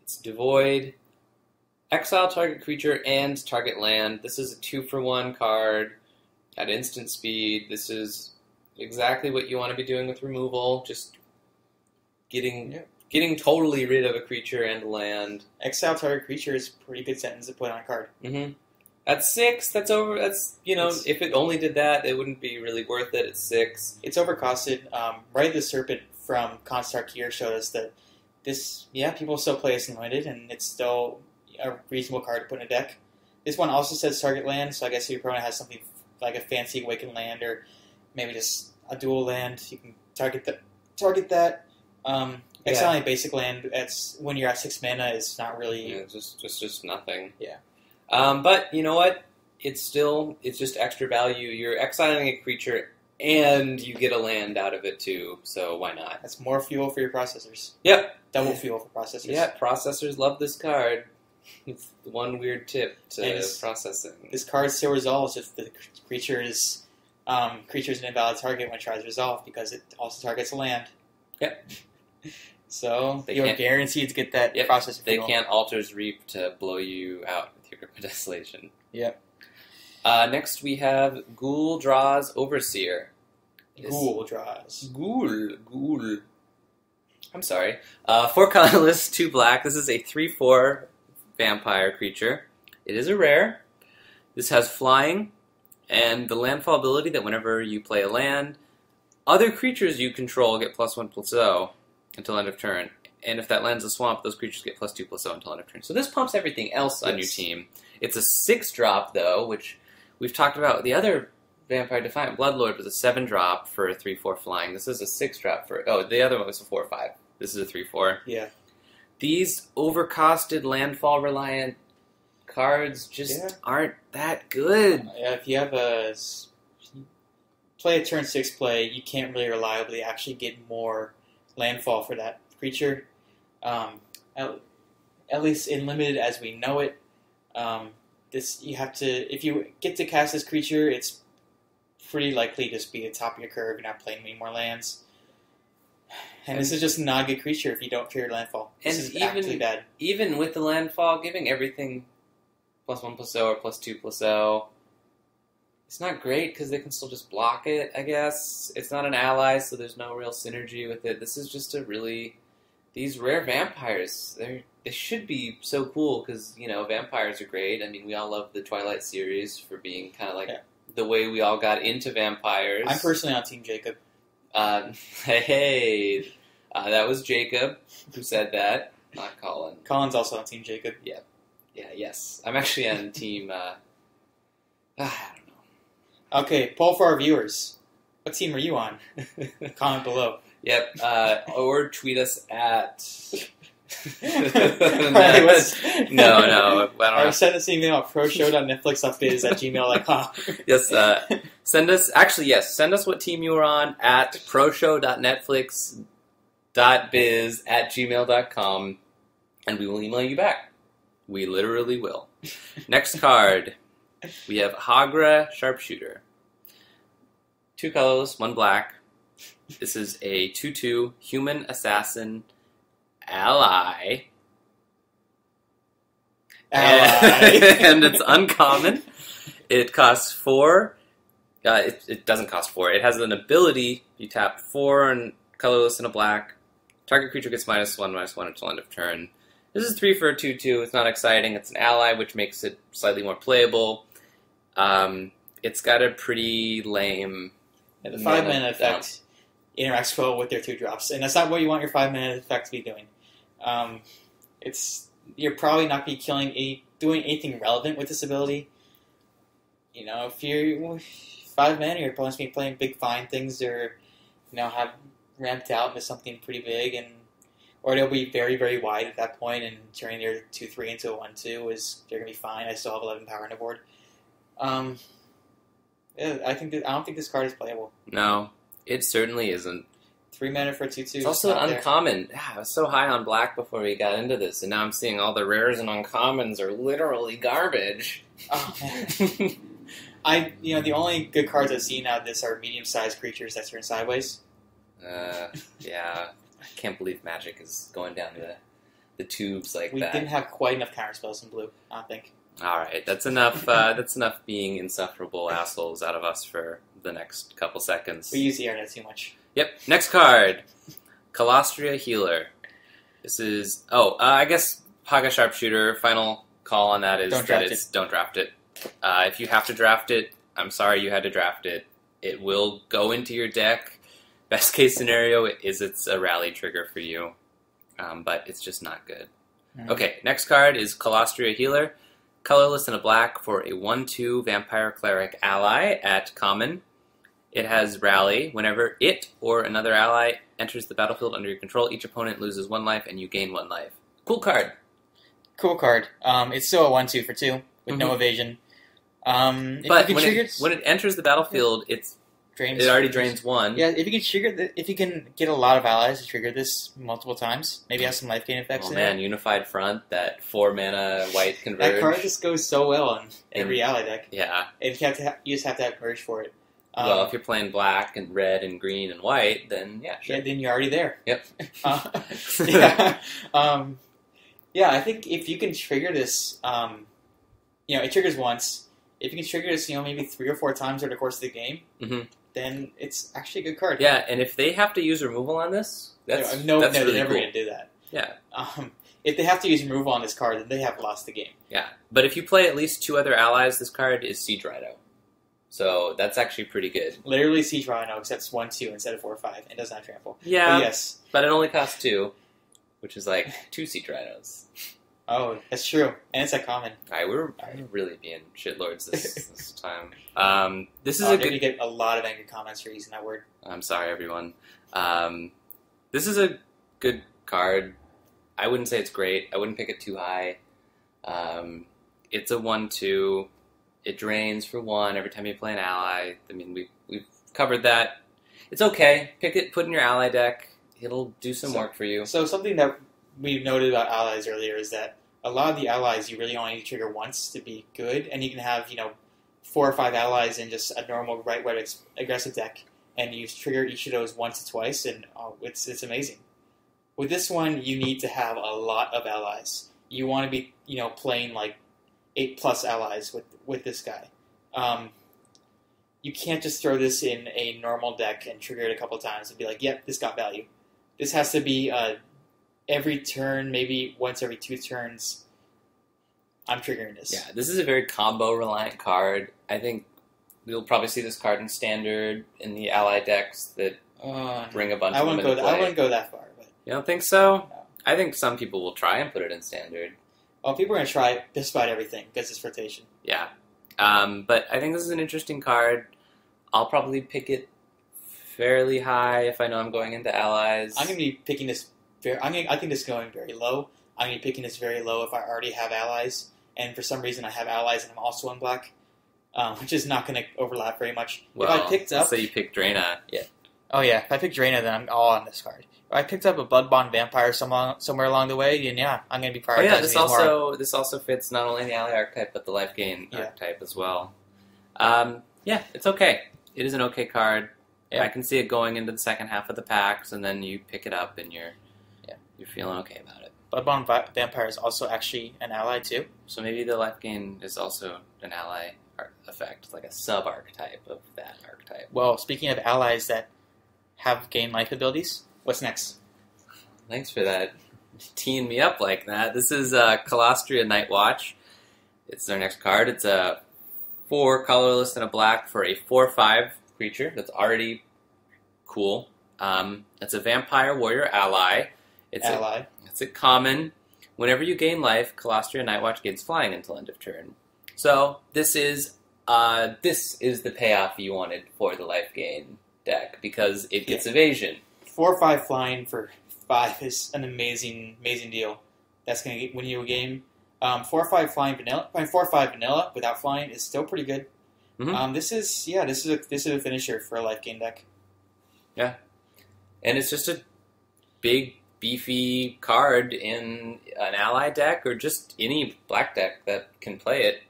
It's devoid. Exile target creature and target land. This is a 2-for-1 card at instant speed. This is exactly what you want to be doing with removal. Just getting totally rid of a creature and land. Exile target creature is a pretty good sentence to put on a card. Mm-hmm. At 6, that's over. That's, if it only did that, it wouldn't be really worth it. It's 6. It's overcosted. Right, the Serpent from Constar Kier showed us that this, people still play as Anointed, and it's still a reasonable card to put in a deck. This one also says target land, so I guess if your opponent has something like a fancy Awakened land, or maybe just a dual land, you can target that. Exiling a basic land, when you're at 6 mana, is not really... Yeah, just nothing. Yeah. But you know what? It's just extra value. You're exiling a creature, and you get a land out of it too. So why not? That's more fuel for your processors. Yep. Double fuel for processors. Yeah, processors love this card. It's the one weird tip to processing. This card still resolves if the creature is an invalid target when it tries to resolve, because it also targets a land. Yep. So you're guaranteed to get that processor fuel. They can't Altar's Reap to blow you out with your Grip of Desolation. Yep. Next we have Ghoul Draws Overseer. Ghoul Draws. Ghoul. I'm sorry. 4 colorless, 2 black. This is a 3/4 vampire creature. It is a rare. This has flying, and the landfall ability that whenever you play a land, other creatures you control get +1/+0 until end of turn. And if that land's a swamp, those creatures get +2/+0 until end of turn. So this pumps everything else on your team. It's a 6-drop, though, which we've talked about. The other Vampire Defiant Bloodlord was a 7-drop for a 3/4 flying. This is a 6-drop for... Oh, the other one was a 4/5. This is a 3/4. Yeah. These overcosted landfall-reliant cards just aren't that good. If you have play a turn 6 play, you can't really reliably actually get more landfall for that creature. At least in limited as we know it. If you get to cast this creature, it's pretty likely just be at the top of your curve. You're not playing any more lands. And this is just not a good creature if you don't clear landfall. This is actually bad. Even with the landfall, giving everything +1/+0 or +2/+0, it's not great because they can still just block it, I guess. It's not an ally, so there's no real synergy with it. This is just these rare vampires, they should be so cool because, vampires are great. I mean, we all love the Twilight series for being kind of like the way we all got into vampires. I'm personally on Team Jacob. That was Jacob who said that, not Colin. Colin's also on Team Jacob. Yeah, yes. I'm actually on Team, I don't know. Okay, poll for our viewers. What team are you on? Comment below. Yep, or tweet us at... No, I don't know. Or send us an email at proshow.netflix.biz@gmail.com. Yes, send us what team you were on at proshow.netflix.biz@gmail.com, and we will email you back. We literally will. Next card, we have Hagra Sharpshooter. 2 colorless, 1 black. This is a 2/2 human assassin ally. And it's uncommon. It costs 4. It doesn't cost 4. It has an ability. You tap 4 and colorless and a black. Target creature gets -1/-1 until end of turn. This is 3 for a 2/2. It's not exciting. It's an ally, which makes it slightly more playable. It's got a pretty lame... the 5-mana effect interacts well with their 2-drops, and that's not what you want your 5-mana effect to be doing. You're probably not going to be doing anything relevant with this ability. If you're 5 mana, your opponent's going to be playing big fine things, or have ramped out into something pretty big, or they'll be very, very wide at that point, and turning their 2/3 into a 1/2 they're going to be fine. I still have 11 power on the board. I don't think this card is playable. No, it certainly isn't. 3 mana for 2/2. It's also uncommon. I was so high on black before we got into this, and now I'm seeing all the rares and uncommons are literally garbage. Oh, man. The only good cards I've seen out of this are medium-sized creatures that turn sideways. Yeah. I can't believe Magic is going down the tubes like We that. didn't have quite enough counterspells in blue, I don't think. All right, that's enough. That's enough being insufferable assholes out of us for the next couple seconds. We use the internet too much. Yep. Next card, Colostria Healer. This is I guess Paga Sharpshooter. Final call on that is Don't draft it. don't draft it. If you have to draft it, I'm sorry you had to draft it. It will go into your deck. Best case scenario is it's a rally trigger for you, but it's just not good. Mm. Okay, next card is Colostria Healer. Colorless and a black for a 1/2 Vampire Cleric ally at common. It has Rally. Whenever it or another ally enters the battlefield under your control, each opponent loses 1 life and you gain 1 life. Cool card. Cool card. It's still a 1/2 for 2 with no evasion. But when it enters the battlefield, it already drains 1. Yeah, if you can if you can get a lot of allies to trigger this multiple times, maybe have some life gain effects. Oh man, Unified Front, that 4 mana white converge. That card just goes so well in every ally deck. Yeah. And you just have to have merge for it. Well, if you're playing black and red and green and white, then yeah, sure. Yeah, then you're already there. Yep. Yeah. I think if you can trigger this, it triggers once. If you can trigger this, maybe 3 or 4 times over the course of the game, then it's actually a good card. Yeah, and if they have to use removal on this, that's they're really never cool. going to do that. Yeah. If they have to use removal on this card, then they have lost the game. Yeah, but if you play at least 2 other allies, this card is Siege Rhino. So that's actually pretty good. Literally Siege Rhino, except it's 1/2 instead of 4 or 5. It does not trample. Yeah, but yes. But it only costs 2, which is like 2 Siege Rhinos. Oh, that's true. And it's a common. Alright, we're really being shitlords this time. This is a good... You get a lot of angry comments for using that word. I'm sorry, everyone. This is a good card. I wouldn't say it's great. I wouldn't pick it too high. It's a 1/2. It drains for 1 every time you play an ally. I mean, we've covered that. It's okay. Pick it, put it in your ally deck. It'll do some work for you. So something that we noted about allies earlier is that a lot of the allies you really only need to trigger once to be good, and you can have 4 or 5 allies in just a normal right-wide aggressive deck, and you trigger each of those once or twice, and it's amazing. With this one, you need to have a lot of allies. You want to be playing like 8+ allies with this guy. You can't just throw this in a normal deck and trigger it a couple times and be like, yep, this got value. This has to be every turn, maybe once every 2 turns, I'm triggering this. Yeah, this is a very combo-reliant card. I think you'll probably see this card in Standard, in the ally decks that bring a bunch of them into play. I wouldn't go that far. But you don't think so? No. I think some people will try and put it in Standard. Well, people are going to try just about everything because it's rotation. Yeah. But I think this is an interesting card. I'll probably pick it fairly high if I know I'm going into allies. I'm going to be picking this... I think this is going very low. I'm going to be picking this very low if I already have allies. And for some reason I have allies and I'm also in black, which is not going to overlap very much. Well, if I picked up... let's say you pick Draena. Yeah. Oh yeah, if I pick Draena, then I'm all on this card. If I picked up a Bloodbond Vampire somewhere along the way, then yeah, I'm going to be prioritizing this also fits not only the ally archetype, but the life gain archetype as well. Yeah, it's okay. It is an okay card. Yeah. I can see it going into the second half of the packs, and then you pick it up and you're feeling okay about it. Bloodbond Vampire is also actually an ally too. So maybe the life gain is also an ally effect, like a sub-archetype of that archetype. Well, speaking of allies that have gain life abilities, what's next? Thanks for that. Teeing me up like that. This is Colostria Nightwatch. It's our next card. It's a 4 colorless and a black for a 4/5 creature. That's already cool. It's a vampire warrior ally. It's a common. Whenever you gain life, Colostria Nightwatch gains flying until end of turn. So this is the payoff you wanted for the life gain deck because it gets evasion. 4/5 flying for 5 is an amazing deal. That's going to win you a game. 4/5 flying vanilla. 4/5 vanilla without flying is still pretty good. Mm-hmm. This is a finisher for a life gain deck. Yeah, and it's just a big, beefy card in an ally deck or just any black deck that can play it.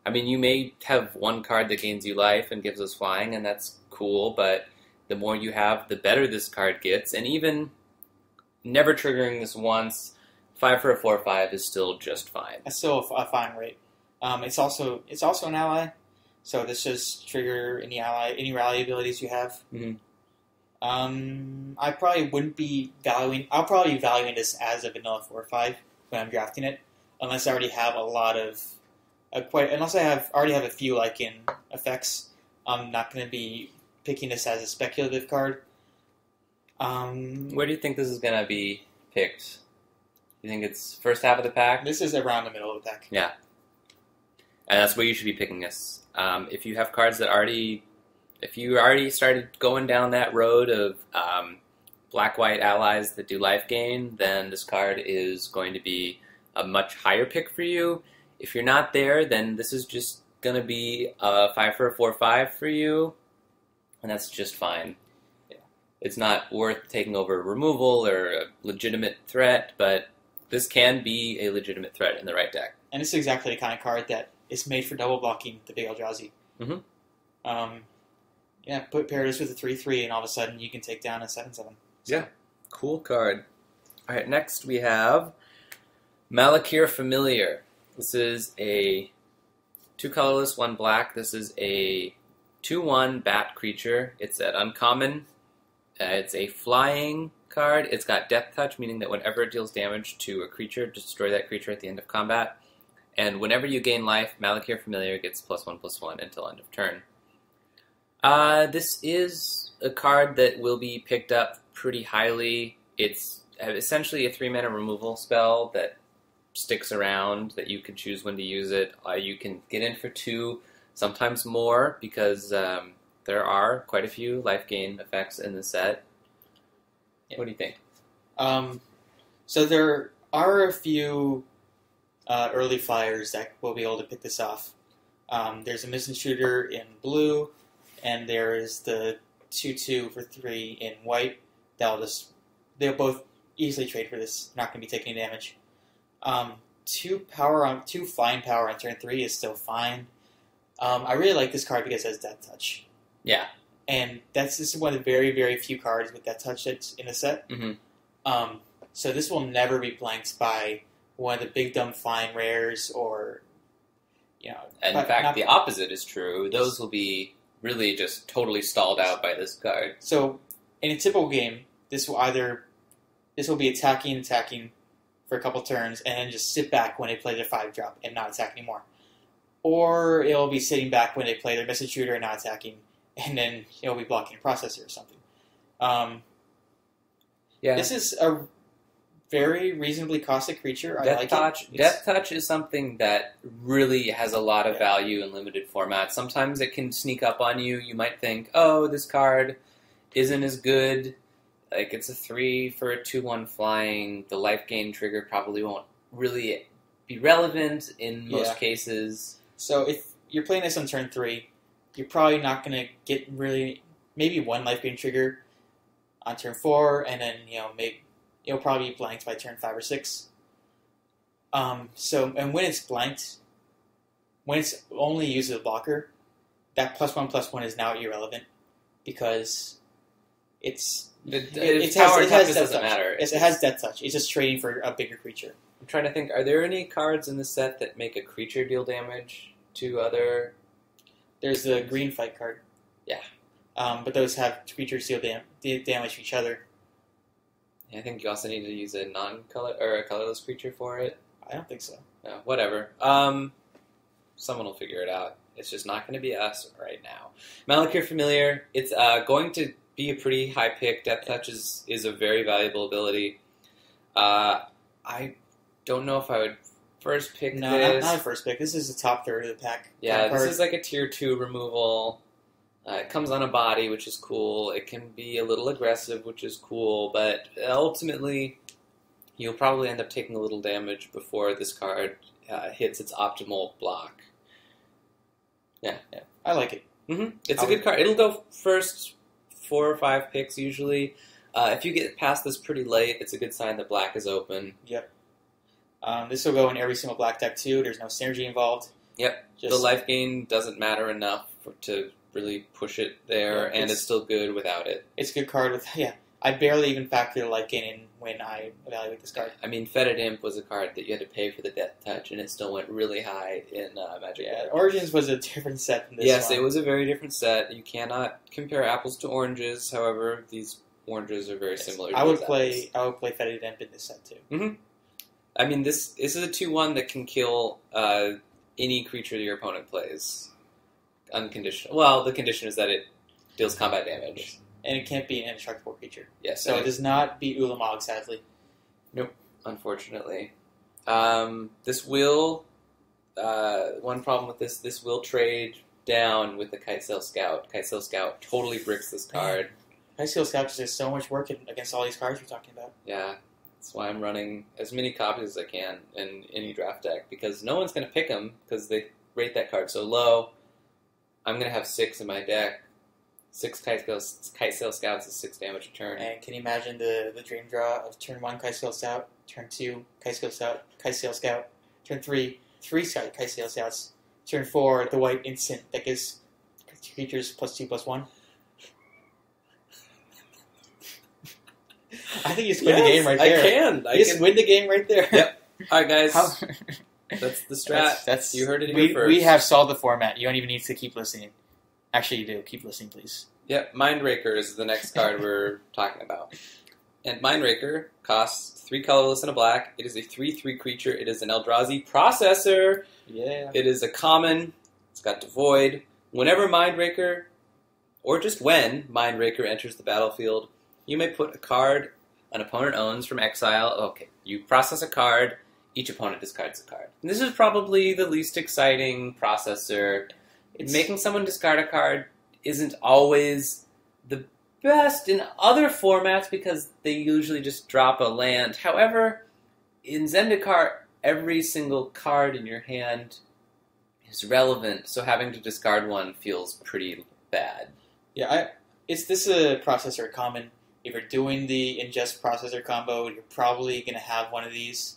I mean, you may have one card that gains you life and gives us flying, and that's cool, but the more you have, the better this card gets. And even never triggering this once, 5 for a 4/5 is still just fine. That's still a fine rate. It's also an ally, so this just trigger any rally abilities you have. Mm-hmm. I probably wouldn't be valuing. I'll probably be valuing this as a vanilla 4/5 when I'm drafting it, unless I already have a lot of unless I already have a few like-in effects. I'm not going to be picking this as a speculative card. Where do you think this is going to be picked? You think it's first half of the pack? This is around the middle of the pack. Yeah. And that's where you should be picking this. If you have cards that if you already started going down that road of black-white allies that do life gain, then this card is going to be a much higher pick for you. If you're not there, then this is just going to be a 5 for a 4/5 for you, and that's just fine. Yeah. It's not worth taking over removal or a legitimate threat, but this can be a legitimate threat in the right deck. And it's exactly the kind of card that is made for double blocking the big Eldrazi. Mm-hmm. Pair this with a 3/3, and all of a sudden you can take down a 7/7. Yeah, cool card. All right, next we have Malakir Familiar. This is a 2 colorless, 1 black. This is a 2/1 bat creature. It's an uncommon. It's a flying card. It's got Death Touch, meaning that whenever it deals damage to a creature, destroy that creature at the end of combat. And whenever you gain life, Malakir Familiar gets +1/+1 until end of turn. This is a card that will be picked up pretty highly. It's essentially a 3-mana removal spell that sticks around, that you can choose when to use it. You can get in for 2, sometimes more, because there are quite a few life gain effects in the set. Yeah. What do you think? So there are a few early flyers that will be able to pick this off. There's a Missing Shooter in blue, and there is the 2/2 for 3 in white. They'll both easily trade for this. Not going to be taking damage. 2 flying power on turn 3 is still fine. I really like this card because it has Death Touch. Yeah. And this is one of the very, very few cards with Death Touch that's in the set. Mm-hmm. So this will never be blanked by one of the big dumb flying rares or, And in fact, the opposite is true. Those will be really just totally stalled out by this card. So in a typical game, this will be attacking for a couple turns, and then just sit back when they play their 5-drop and not attack anymore. Or it'll be sitting back when they play their Missing Shooter and not attacking, and then it'll be blocking a processor or something. This is a very reasonably costed creature. Death Touch is something that really has a lot of value in limited formats. Sometimes it can sneak up on you. You might think, oh, this card isn't as good. Like, it's a 3 for a 2/1 flying. The life gain trigger probably won't really be relevant in most cases. So if you're playing this on turn 3, you're probably not going to get maybe 1 life gain trigger on turn 4, and then, maybe it'll probably be blanked by turn 5 or 6. And when it's blanked, when it's only used as a blocker, that +1/+1 is now irrelevant because it doesn't matter. It has Death Touch. It's just trading for a bigger creature. I'm trying to think, are there any cards in the set that make a creature deal damage to other... There's the green fight card. Yeah. But those have creatures deal damage to each other. Yeah, I think you also need to use a non-color or a colorless creature for it. I don't think so. No, whatever. Someone will figure it out. It's just not going to be us right now. Malakir Familiar, it's going to be a pretty high pick. Death Touch is a very valuable ability. I don't know if I would first pick this. No, not a first pick. This is the top third of the pack. Yeah, this is like a tier 2 removal. It comes on a body, which is cool. It can be a little aggressive, which is cool. But ultimately, you'll probably end up taking a little damage before this card hits its optimal block. Yeah. I like it. Mm-hmm. It's a good card. It'll go first 4 or 5 picks usually. If you get past this pretty late, it's a good sign that black is open. Yep. This will go in every single black deck too. There's no synergy involved. Yep. The life gain doesn't matter enough to really push it there, and it's still good without it. It's a good card with I barely even factor the life gain in when I evaluate this card. I mean, Fetid Imp was a card that you had to pay for the Death Touch, and it still went really high in Magic. Yeah, Origins was a different set than this Yes, one. it was a very different set. You cannot compare apples to oranges. However, these oranges are very similar to I would play Fetid Imp in this set, too. Mm-hmm. I mean, this is a 2/1 that can kill any creature your opponent plays. Unconditional. Well, the condition is that it deals combat damage. And it can't be an indestructible creature. Yes. So it does not beat Ulamog, sadly. Nope, unfortunately. This will... one problem with this will trade down with the Kitesail Scout. Kitesail Scout totally bricks this card. Kitesail Scout just does so much work against all these cards you're talking about. Yeah, that's why I'm running as many copies as I can in any draft deck, because no one's going to pick them, because they rate that card so low. I'm going to have 6 in my deck. 6 Kitesail Scouts is 6 damage a turn. And can you imagine the dream draw of turn 1 Kitesail Scout, turn 2 Kitesail Scout, turn 3 Kitesail Scouts, turn 4 the white instant that gives creatures +2/+1. I think you just win the game right there. I can. You just win the game right there. Yep. All right, guys. That's the strat. That's you heard it here first. We have solved the format. You don't even need to keep listening. Actually, you do. Keep listening, please. Yep. Mindraker is the next card we're talking about. And Mindraker costs 3 colorless and a black. It is a 3/3 creature. It is an Eldrazi processor. Yeah. It is a common. It's got Devoid. Whenever Mindraker, or just when Mindraker enters the battlefield, you may put a card an opponent owns from exile. Okay, you process a card. Each opponent discards a card. And this is probably the least exciting processor. Making someone discard a card isn't always the best in other formats because they usually just drop a land. However, in Zendikar, every single card in your hand is relevant, so having to discard one feels pretty bad. Yeah, this is a processor common. If you're doing the ingest processor combo, you're probably going to have one of these,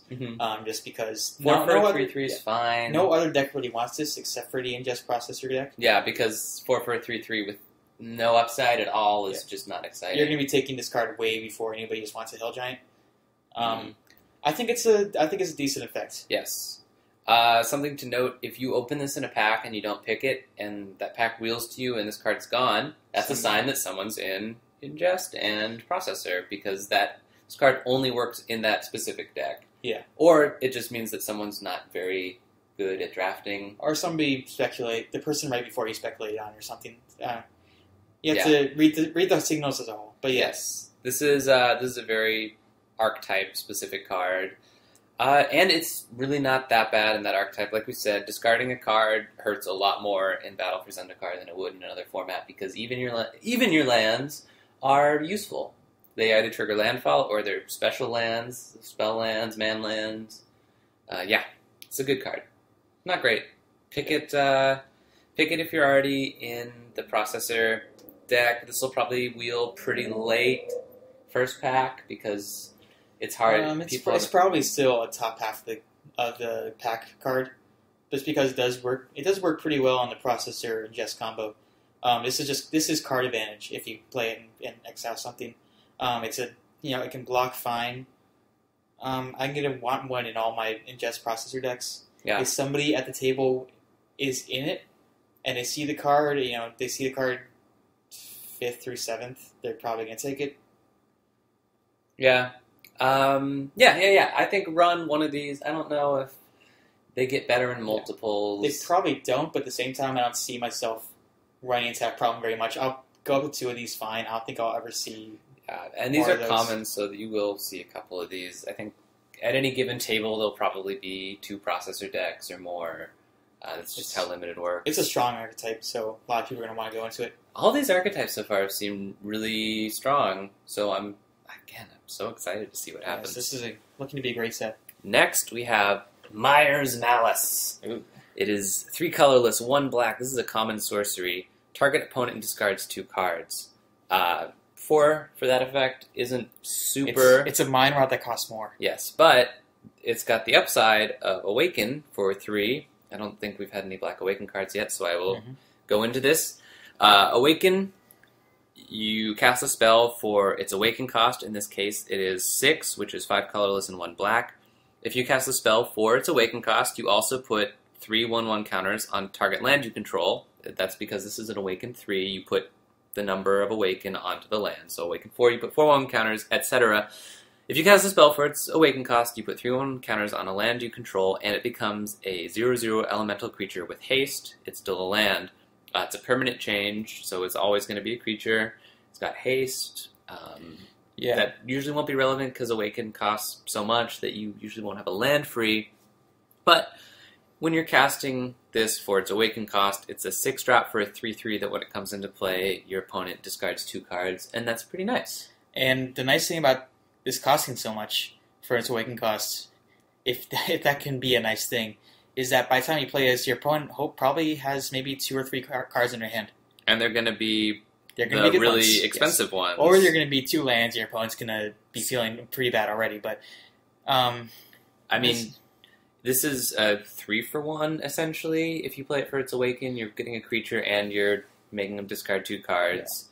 just because 4/3/3 is fine. No other deck really wants this except for the ingest processor deck. Yeah, because 4/3/3 with no upside at all is just not exciting. You're going to be taking this card way before anybody just wants a Hill Giant. I think it's a decent effect. Yes. Something to note: if you open this in a pack and you don't pick it, and that pack wheels to you and this card's gone, that's a sign that someone's in ingest and processor, because this card only works in that specific deck. Yeah. Or it just means that someone's not very good at drafting. Or somebody the person right before you speculate on or something. You have to read the signals as a whole. But yes, this is a very archetype specific card. And it's really not that bad in that archetype. Like we said, discarding a card hurts a lot more in Battle for Zendikar than it would in another format, because even your lands are useful. They either trigger landfall or they're special lands, spell lands, man lands. It's a good card. Not great. Pick it if you're already in the processor deck. This will probably wheel pretty late first pack because it's hard. It's probably still a top half of the pack card, just because it does work. It does work pretty well on the processor ingest combo. This is card advantage if you play it and exile something. It can block fine. I'm gonna want one in all my ingest processor decks. Yeah. If somebody at the table is in it and they see the card, they see the card 5th through 7th, they're probably gonna take it. Yeah. I think run one of these. I don't know if they get better in multiples. They probably don't, but at the same time, I don't see myself running into that problem very much. I'll go up with 2 of these fine. I don't think I'll ever see. Yeah, and these are common, so that you will see a couple of these. I think at any given table, there'll probably be 2 processor decks or more. That's just how limited works. It's a strong archetype, so a lot of people are going to want to go into it. All these archetypes so far seem really strong, so I'm so excited to see what happens. This is looking to be a great set. Next, we have Myers Malice. Ooh. It is 3 colorless, 1 black. This is a common sorcery. Target opponent discards 2 cards. 4 for that effect isn't super. It's a mind rot that costs more. Yes, but it's got the upside of Awaken for 3. I don't think we've had any Black Awaken cards yet, so I will Mhm. go into this. Awaken, you cast a spell for its Awaken cost. In this case, it is 6, which is 5 colorless and 1 black. If you cast a spell for its Awaken cost, you also put 3 1/1 counters on target land you control. That's because this is an Awaken 3. You put the number of Awaken onto the land. So Awaken 4, you put 4 1 counters, etc. If you cast a spell for its Awaken cost, you put 3 1 counters on a land you control, and it becomes a 0/0 elemental creature with haste. It's still a land. It's a permanent change, so it's always going to be a creature. It's got haste. Yeah. That usually won't be relevant because Awaken costs so much that you usually won't have a land free. But when you're casting this for its Awaken cost, it's a 6-drop for a 3/3 that when it comes into play, your opponent discards 2 cards, and that's pretty nice. And the nice thing about this costing so much for its Awaken costs, if that can be a nice thing, is that by the time you play this, your opponent probably has maybe 2 or 3 cards in their hand. And they're going to be They're going to be good really ones. expensive ones. Or they're going to be 2 lands, your opponent's going to be feeling pretty bad already. But I mean, this is a 3-for-1, essentially. If you play it for its Awaken, you're getting a creature and you're making them discard 2 cards. Yeah.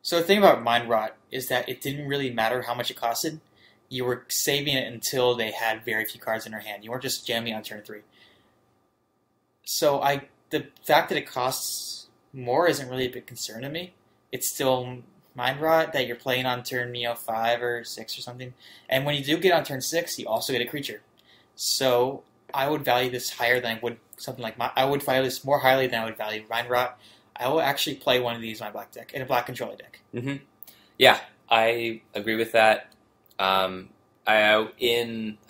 So the thing about Mind Rot is that it didn't really matter how much it costed. You were saving it until they had very few cards in their hand. You weren't just jamming on turn 3. So the fact that it costs more isn't really a big concern to me. It's still Mind Rot that you're playing on turn 5 or 6 or something. And when you do get on turn 6, you also get a creature. So I would value this higher than I would something like I would value this more highly than I would value Mind Rot. I will actually play one of these in my black deck, in a black controller deck. Mm-hmm. Yeah, I agree with that. I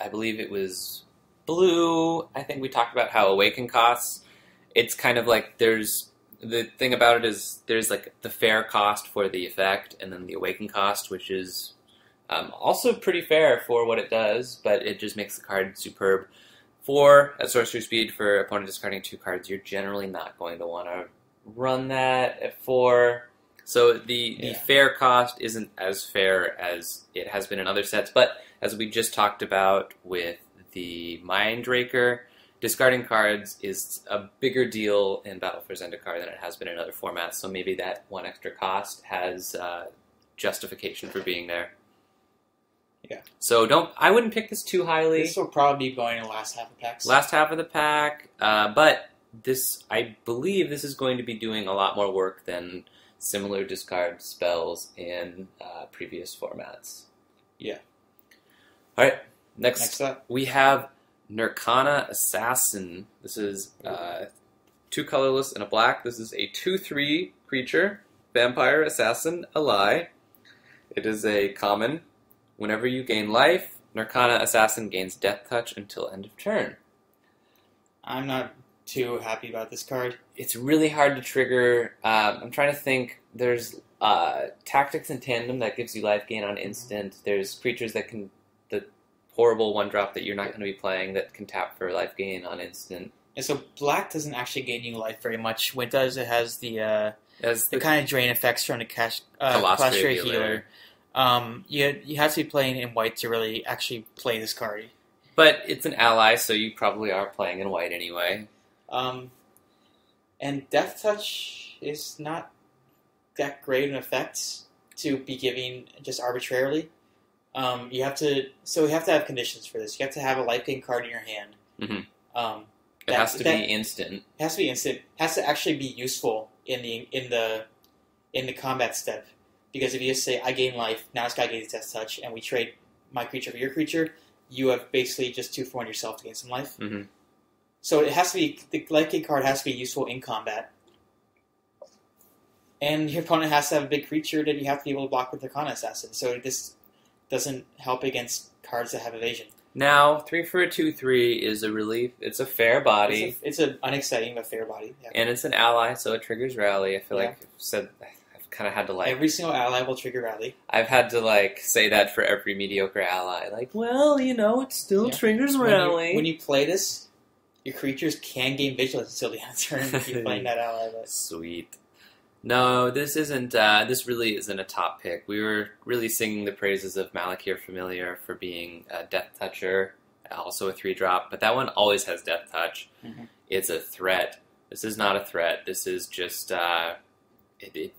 believe it was blue, I think we talked about how Awaken costs. It's kind of like the thing about it is there's like the fair cost for the effect and then the Awaken cost, which is also pretty fair for what it does, but it just makes the card superb. 4 at sorcery speed for opponent discarding 2 cards, you're generally not going to want to run that at 4. So the fair cost isn't as fair as it has been in other sets, but as we just talked about with the Mindraker, discarding cards is a bigger deal in Battle for Zendikar than it has been in other formats, so maybe that 1 extra cost has justification for being there. Yeah. So I wouldn't pick this too highly. This will probably be going in the last half of packs. Last half of the pack, but I believe this is going to be doing a lot more work than similar discard spells in previous formats. Yeah. All right, next up. we have Nirkana Assassin. This is 2 colorless and a black. This is a 2/3 creature, vampire assassin, ally. It is a common. Whenever you gain life, Nirkana Assassin gains Death Touch until end of turn. I'm not too happy about this card. It's really hard to trigger. I'm trying to think. There's Tactics in Tandem that gives you life gain on instant. There's creatures that can, the horrible 1-drop that you're not going to be playing that can tap for life gain on instant. And so black doesn't actually gain you life very much. When it does, it has the kind of drain effects from the Colostria Healer. You have to be playing in white to really actually play this card. But it's an ally, so you probably are playing in white anyway. And Death Touch is not that great an effect to be giving just arbitrarily. We have to have conditions for this. You have to have a life gain card in your hand. Mm-hmm. It has to be instant. It has to be instant. It has to actually be useful in the combat step. Because if you just say, I gain life, now this guy gains Death Touch, and we trade my creature for your creature, you have basically just 2-for-1 yourself to gain some life. Mm-hmm. So it has to be, the life gain card has to be useful in combat. And your opponent has to have a big creature that you have to be able to block with the Nirkana Assassin. So this doesn't help against cards that have evasion. Now, 3 for a 2/3 is a relief. It's a fair body. It's an unexciting but fair body. Yeah. And it's an ally, so it triggers Rally. I feel like I've kind of had to every single ally will trigger Rally. I've had to say that for every mediocre ally. It still triggers Rally. When you play this, your creatures can gain Vigilance until the end of turn if you're playing that ally. But. Sweet. No, this isn't. This really isn't a top pick. We were really singing the praises of Malakir Familiar for being a Death Toucher, also a 3-drop, but that one always has Death Touch. Mm-hmm. it's a threat. This is not a threat. This is just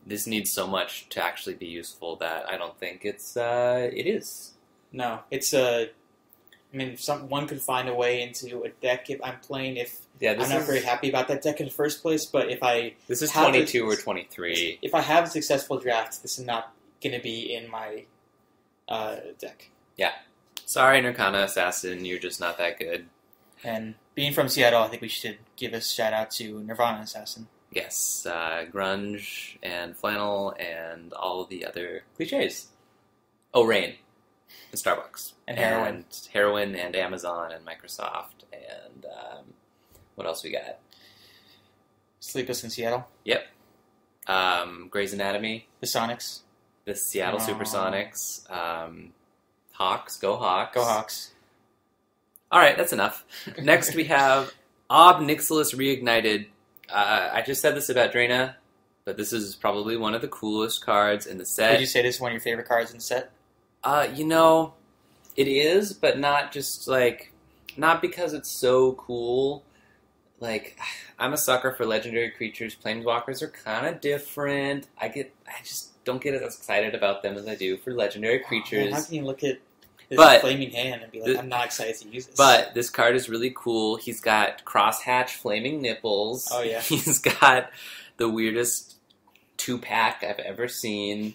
this needs so much to actually be useful that I don't think it is. No, it's one could find a way into a deck if I'm playing. I'm not very happy about that deck in the first place, but this is 22 or 23. If I have a successful draft, this is not going to be in my deck. Yeah. Sorry, Nirkana Assassin, you're just not that good. And being from Seattle, I think we should give a shout out to Nirvana Assassin. Yes, grunge and flannel and all the other cliches. Oh, Rain. And Starbucks. And heroin. And heroin and Amazon and Microsoft and what else we got? Sleepless in Seattle. Yep. Grey's Anatomy. The Sonics. The Seattle Supersonics. Hawks. Go Hawks. Go Hawks. All right, that's enough. Next we have Ob Nixilis Reignited. I just said this about Draina, but this is probably one of the coolest cards in the set. Would you say this is one of your favorite cards in the set? It is, but not just not because it's so cool. I'm a sucker for legendary creatures. Planeswalkers are kind of different. I just don't get as excited about them as I do for legendary creatures. How can you look at his flaming hand and be like, I'm not excited to use this? But this card is really cool. He's got crosshatch flaming nipples. Oh, yeah. He's got the weirdest 2-pack I've ever seen.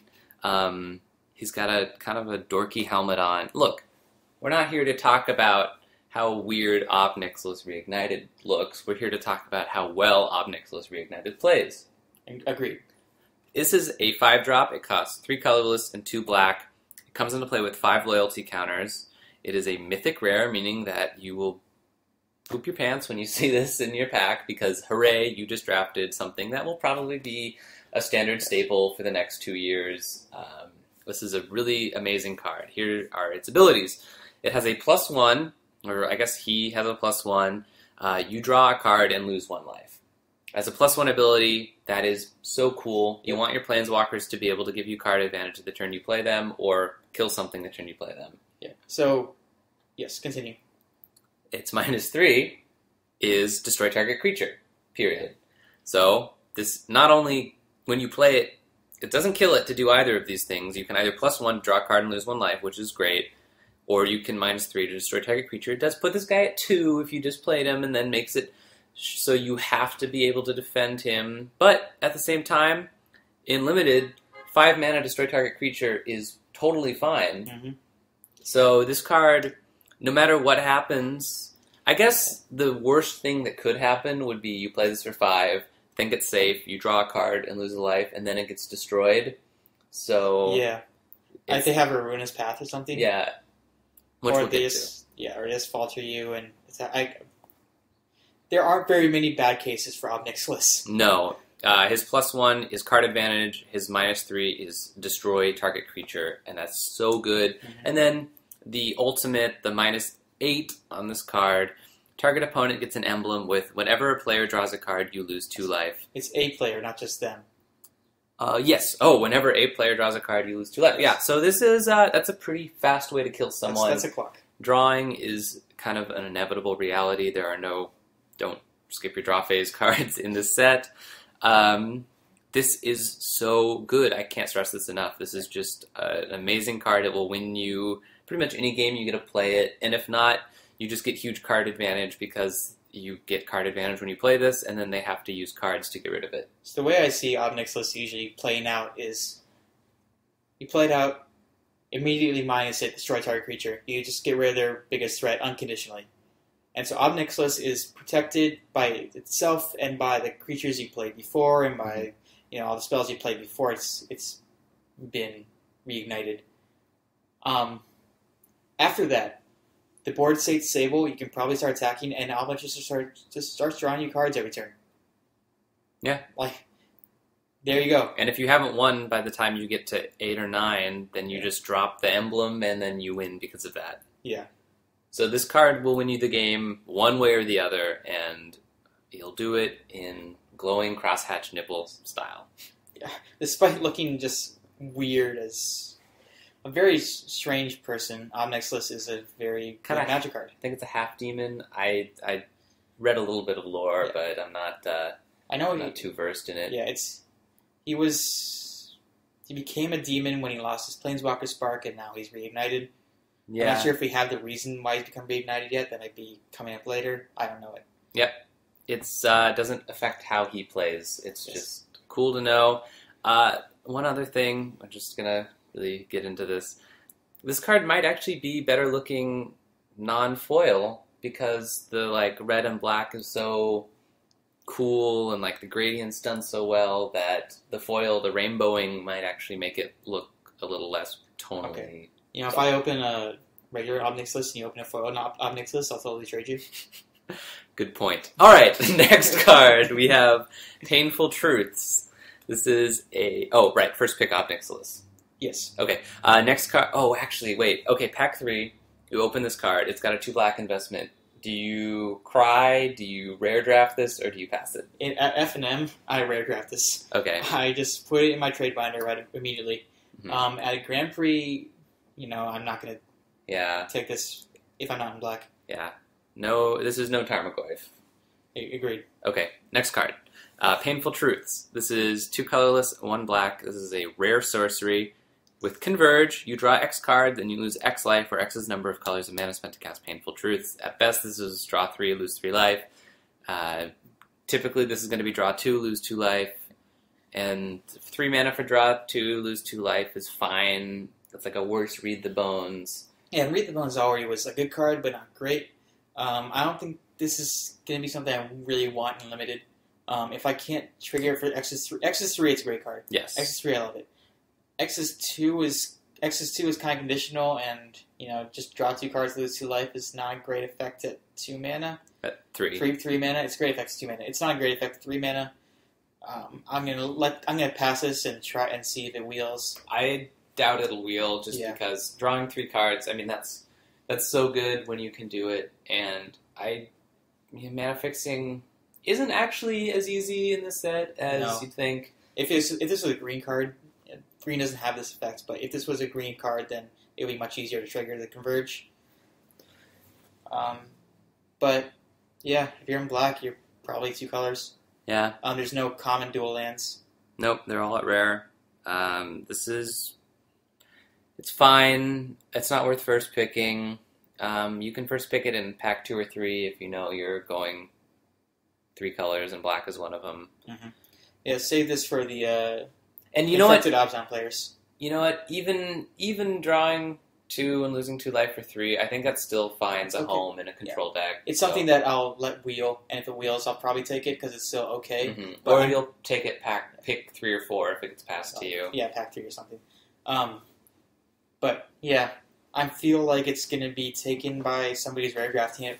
He's got a kind of a dorky helmet on. Look, we're not here to talk about how weird Ob Nixilis Reignited looks. We're here to talk about how well Ob Nixilis Reignited plays. Agreed. This is a 5-drop. It costs 3 colorless and 2 black. It comes into play with 5 loyalty counters. It is a mythic rare, meaning that you will poop your pants when you see this in your pack because, hooray, you just drafted something that will probably be a standard staple for the next 2 years. This is a really amazing card. Here are its abilities. It has a +1, or I guess he has a +1. You draw a card and lose 1 life. As a +1 ability, that is so cool. You want your Planeswalkers to be able to give you card advantage the turn you play them, or kill something the turn you play them. Yeah. So, yes, continue. Its -3 is destroy target creature, period. So, this not only, when you play it, it doesn't kill it to do either of these things. You can either +1, draw a card and lose 1 life, which is great, or you can -3 to destroy target creature. It does put this guy at 2 if you just played him, and then makes it so you have to be able to defend him. But at the same time, in limited, 5 mana destroy target creature is totally fine. Mm-hmm. So this card, no matter what happens, I guess the worst thing that could happen would be you play this for 5, think it's safe, you draw a card and lose a life, and then it gets destroyed. So yeah, if they have a ruinous path or something. Yeah, which or we'll they get just or they just falter you, and there aren't very many bad cases for Ob Nixilis. No. His +1 is card advantage. His -3 is destroy target creature, and that's so good. Mm-hmm. And then the ultimate, the -8 on this card, target opponent gets an emblem with whenever a player draws a card, you lose 2 life. It's a player, not just them. Yes. Oh, whenever a player draws a card, you lose 2 life. Yeah. So this is that's a pretty fast way to kill someone. That's a clock. Drawing is kind of an inevitable reality. There are no don't skip your draw phase cards in this set. This is so good. I can't stress this enough. This is just an amazing card. It will win you pretty much any game you get to play it. And if not, you just get huge card advantage because you get card advantage when you play this, and then they have to use cards to get rid of it. So the way I see Ob Nixilis usually playing out is you play it out, immediately minus it, destroy target creature. You just get rid of their biggest threat unconditionally. And so Ob Nixilis is protected by itself and by the creatures you played before and by all the spells you played before it's been reignited. After that, the board states stable, you can probably start attacking, and Ob Nixilis just starts drawing you cards every turn. Yeah. There you go. And if you haven't won by the time you get to 8 or 9, then you just drop the emblem and then you win because of that. Yeah. So this card will win you the game one way or the other, and you'll do it in glowing crosshatch nipple style. Yeah. Despite looking just weird as a very strange person, Ob Nixilis is a very good magic card. I think it's a half demon. I read a little bit of lore, Yeah. but I'm not I know I'm not too versed in it. Yeah, he became a demon when he lost his Planeswalker Spark, and now he's reignited. Yeah. I'm not sure if we have the reason why he's become reignited yet. That might be coming up later. I don't know it. Yep. It's doesn't affect how he plays. It's Yes. just cool to know. One other thing, I'm just gonna really get into this. This card might actually be better looking non-foil because the like red and black is so cool and like the gradient's done so well that the foil, the rainbowing, might actually make it look a little less tonally. Okay. You know, if I open a regular Omnix list and you open a foil Omnix list, I'll totally trade you. Good point. All right, next card we have Painful Truths. This is first pick Obnixilis. Yes. Okay, next card. Oh, actually, wait. Okay, pack 3. You open this card. It's got a 2-black investment. Do you cry? Do you rare draft this, or do you pass it? At F&M, I rare draft this. Okay. I just put it in my trade binder right immediately. Mhm. At a Grand Prix, I'm not going to Yeah. take this if I'm not in black. Yeah. No, this is no Tarmogoyf. Agreed. Okay, next card. Painful Truths. This is 2 colorless, 1 black. This is a rare sorcery. With Converge, you draw X card, then you lose X life, or X's number of colors of mana spent to cast Painful Truths. At best, this is draw 3, lose 3 life. Typically, this is going to be draw 2, lose 2 life. And 3 mana for draw 2, lose 2 life is fine. That's like a worse Read the Bones. Yeah, Read the Bones already was a good card, but not great. I don't think this is going to be something I really want in Limited. If I can't trigger it for X's 3, it's a great card. Yes. X's 3, I love it. X's 2 is kind of conditional, and just draw 2 cards, lose 2 life is not a great effect at 2 mana. At 3. 3 mana. It's a great effect at 2 mana. It's not a great effect at 3 mana. I'm gonna pass this and try and see if it wheels. I doubt it'll wheel just Yeah. because drawing 3 cards, I mean, that's so good when you can do it. And mana fixing isn't actually as easy in this set as you'd think. If this was a green card, green doesn't have this effect, but if this was a green card, then it would be much easier to trigger the Converge. But yeah, if you're in black, you're probably 2 colors. Yeah. There's no common dual lands. Nope, they're all at rare. It's fine. It's not worth first picking. You can first pick it in pack 2 or 3 if you know you're going 3 colors and black is one of them. Mm-hmm. Yeah, save this for the And you know what? infected Abzan players. You know what? Even drawing 2 and losing 2 life for 3, I think that still finds a Okay. home in a control deck. It's something that I'll let wheel, and if it wheels, I'll probably take it because it's still okay. Mhm. But Or I'm- you'll take it pick 3 or 4 if it gets passed to you. Yeah, pack 3 or something. But yeah, I feel like it's going to be taken by somebody who's rare drafting it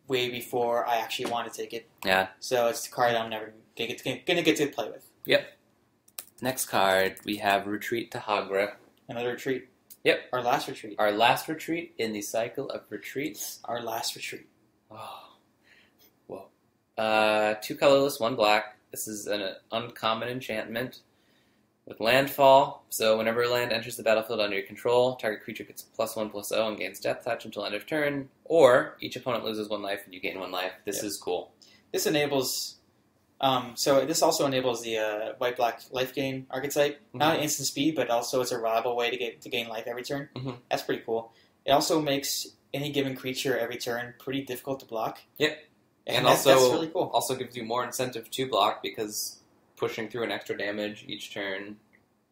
way before I actually want to take it. Yeah. So it's a card I'm never going to get to play with. Yep. Next card, we have Retreat to Hagra. Another retreat. Yep. Our last retreat. Our last retreat in the cycle of retreats. Our last retreat. Oh. Whoa. 2 colorless, 1 black. This is an uncommon enchantment with landfall. So whenever a land enters the battlefield under your control, target creature gets +1/+0 and gains death touch until end of turn. Or each opponent loses 1 life and you gain 1 life. This is cool. This enables... so this also enables the white-black life gain archetype. Mm-hmm. Not instant speed, but also it's a reliable way to gain life every turn. Mhm. That's pretty cool. It also makes any given creature every turn pretty difficult to block. Yep. And also, that's really cool. Also gives you more incentive to block because pushing through an extra damage each turn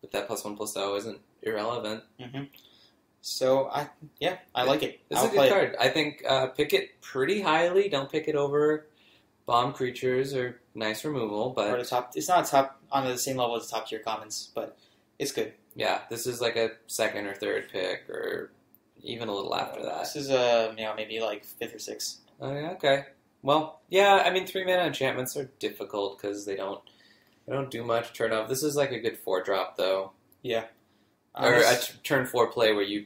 with that +1/+0 isn't irrelevant. Mm-hmm. So I like it. This is a good card. I think pick it pretty highly. Don't pick it over bomb creatures or nice removal, but Or the top. It's not top on the same level as the top tier commons, but it's good. yeah, this is like a 2nd or 3rd pick, or even a little after that. This is maybe like 5th or 6th. Oh, yeah, okay. Well, yeah, I mean 3 mana enchantments are difficult because they don't do much turn off. This is like a good 4-drop though. Yeah. Or a turn 4 play where you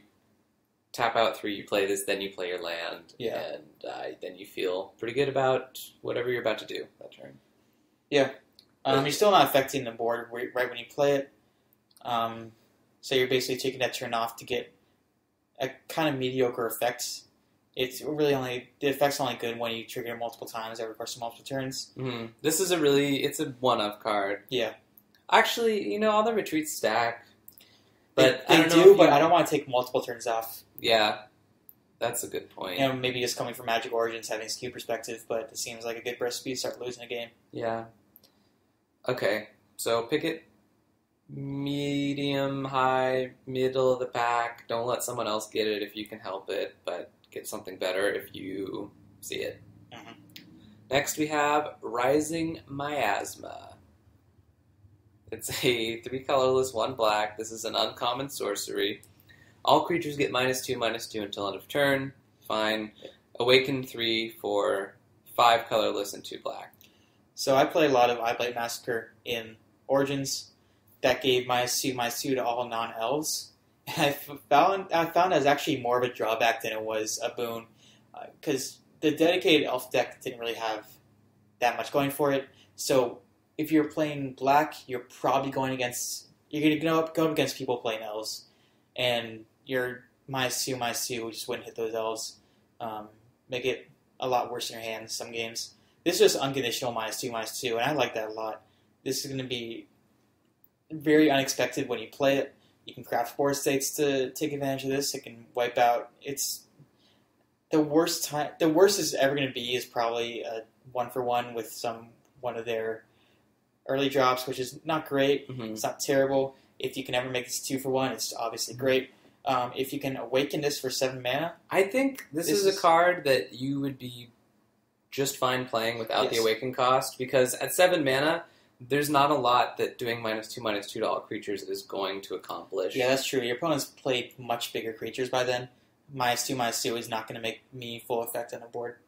tap out 3, you play this, then you play your land, Yeah. and then you feel pretty good about whatever you're about to do that turn. Yeah. You're still not affecting the board right when you play it. So you're basically taking that turn off to get a kind of mediocre effect. It's really the effect's only good when you trigger it multiple times over the course of multiple turns. Mm-hmm. This is it's a one-of card. Yeah. Actually, all the retreats stack. But They do, but I don't want to take multiple turns off. Yeah, that's a good point. Maybe just coming from Magic Origins, having skew perspective, but it seems like a good recipe to start losing a game. Yeah. Okay, so pick it medium, high, middle of the pack. Don't let someone else get it if you can help it, but get something better if you see it. Mm-hmm. Next we have Rising Miasma. It's a 3 colorless, 1 black. This is an uncommon sorcery. All creatures get -2/-2 until end of turn. Fine. Awaken 3 for 5 colorless and 2 black. So I play a lot of Eyeblight Massacre in Origins. That gave -2/-2 to all non-elves. And I found that was actually more of a drawback than it was a boon. Because the dedicated elf deck didn't really have that much going for it. So if you're playing black, you're probably going to go up against people playing elves. And your -2/-2 just wouldn't hit those elves. Make it a lot worse in your hands some games. This is just unconditional -2/-2, and I like that a lot. This is going to be very unexpected when you play it. You can craft board states to take advantage of this. It can wipe out. It's the worst time. The worst it's ever going to be is probably a 1-for-1 with one of their early drops, which is not great. Mm-hmm. It's not terrible. If you can ever make this 2-for-1, it's obviously great. If you can awaken this for 7 mana, I think this is a card that you would be just fine playing without the awaken cost, because at 7 mana, there's not a lot that doing -2/-2 to all creatures is going to accomplish. Yeah, that's true. Your opponent's played much bigger creatures by then. -2/-2 is not going to make meaningful effect on the board.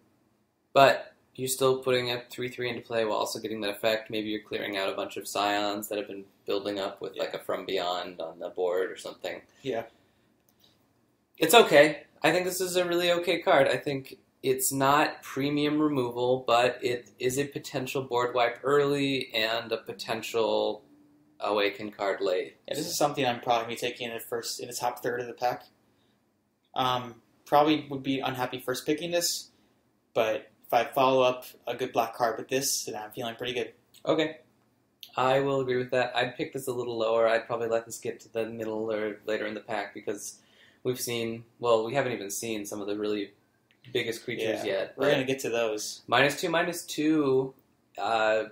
But you're still putting a 3/3 into play while also getting that effect. Maybe you're clearing out a bunch of Scions that have been building up with like a From Beyond on the board or something. Yeah. It's okay. I think this is a really okay card. I think it's not premium removal, but it is a potential board wipe early and a potential awaken card late. Yeah, this is something I'm probably going to be taking in the top third of the pack. Probably would be unhappy first picking this, but if I follow up a good black card with this, then I'm feeling pretty good. Okay. I will agree with that. I'd pick this a little lower. I'd probably let this get to the middle or later in the pack because we haven't even seen some of the really biggest creatures yet. We're going to get to those. -2/-2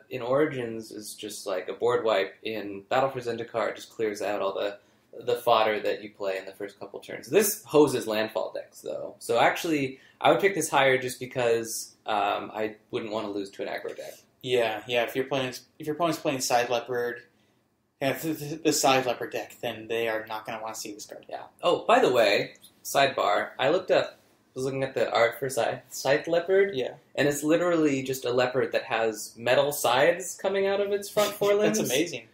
in Origins is just like a board wipe. In Battle for Zendikar, it just clears out all the fodder that you play in the first couple turns. This hoses landfall decks, though. So actually, I would pick this higher just because I wouldn't want to lose to an aggro deck. Yeah. If your opponent's playing Side Leopard, the Side Leopard deck, then they are not going to want to see this card. Yeah. Oh, by the way, sidebar. I was looking at the art for Side Leopard. Yeah. And it's literally just a leopard that has metal sides coming out of its front forelimbs. That's amazing.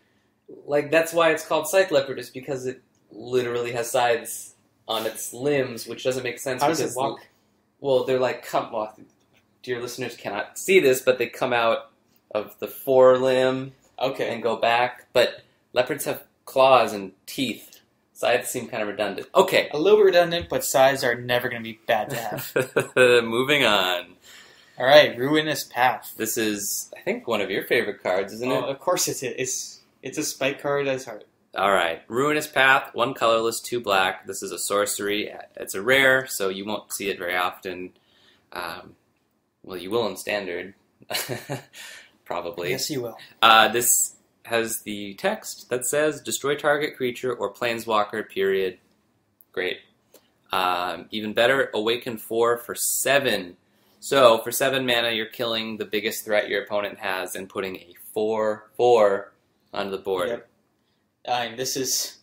Like, that's why it's called Side Leopard, is because it literally has sides on its limbs, which doesn't make sense. How does it walk? Well, they're like, dear listeners cannot see this, but they come out of the forelimb and go back. But leopards have claws and teeth. Sides seem kind of redundant. Okay. A little bit redundant, but sides are never going to be bad to have. Moving on. All right, Ruinous Path. This is, I think, one of your favorite cards, isn't it? Of course it is. It's a spike card as heart. All right. Ruinous Path, 1 colorless, 2 black. This is a sorcery. It's a rare, so you won't see it very often. Well, you will in Standard. Probably. Yes, you will. This has the text that says, destroy target creature or planeswalker, period. Great. Even better, awaken 4 for 7. So, for 7 mana, you're killing the biggest threat your opponent has and putting a 4/4 onto the board. Yep. And this has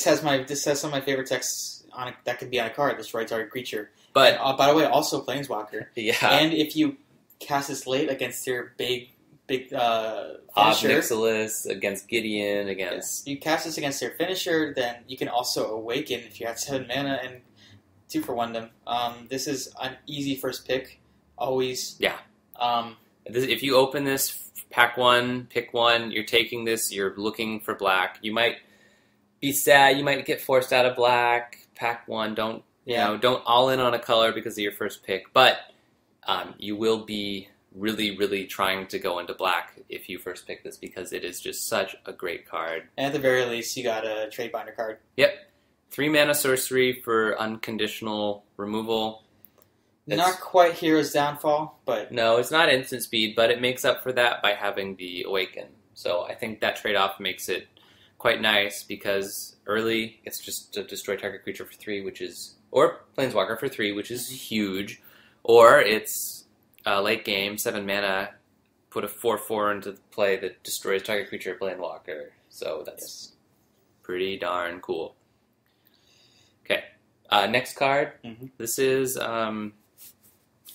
some of my favorite texts on it that could be on a card. Destroy target creature. But by the way, also planeswalker. Yeah. And if you cast this late against your big finisher, Obnixilis against Gideon against. You cast this against their finisher, then you can also awaken if you have 7 mana and 2-for-1 them. This is an easy first pick, always. Yeah. If you open this, pack 1, pick 1, you're taking this, you're looking for black. You might be sad, you might get forced out of black. Pack 1, don't You know, don't all in on a color because of your first pick, but you will be really, really trying to go into black if you first pick this because it is just such a great card. And at the very least, you got a trade binder card. Yep. 3 mana sorcery for unconditional removal. Not quite Hero's Downfall, but... No, it's not instant speed, but it makes up for that by having the Awaken. So I think that trade-off makes it quite nice because early, it's just to destroy target creature for 3, which is... Or Planeswalker for 3, which is huge. Or it's late game, 7 mana, put a 4/4 into play that destroys target creature Planeswalker. So that's pretty darn cool. Okay, next card. Mm-hmm. This is...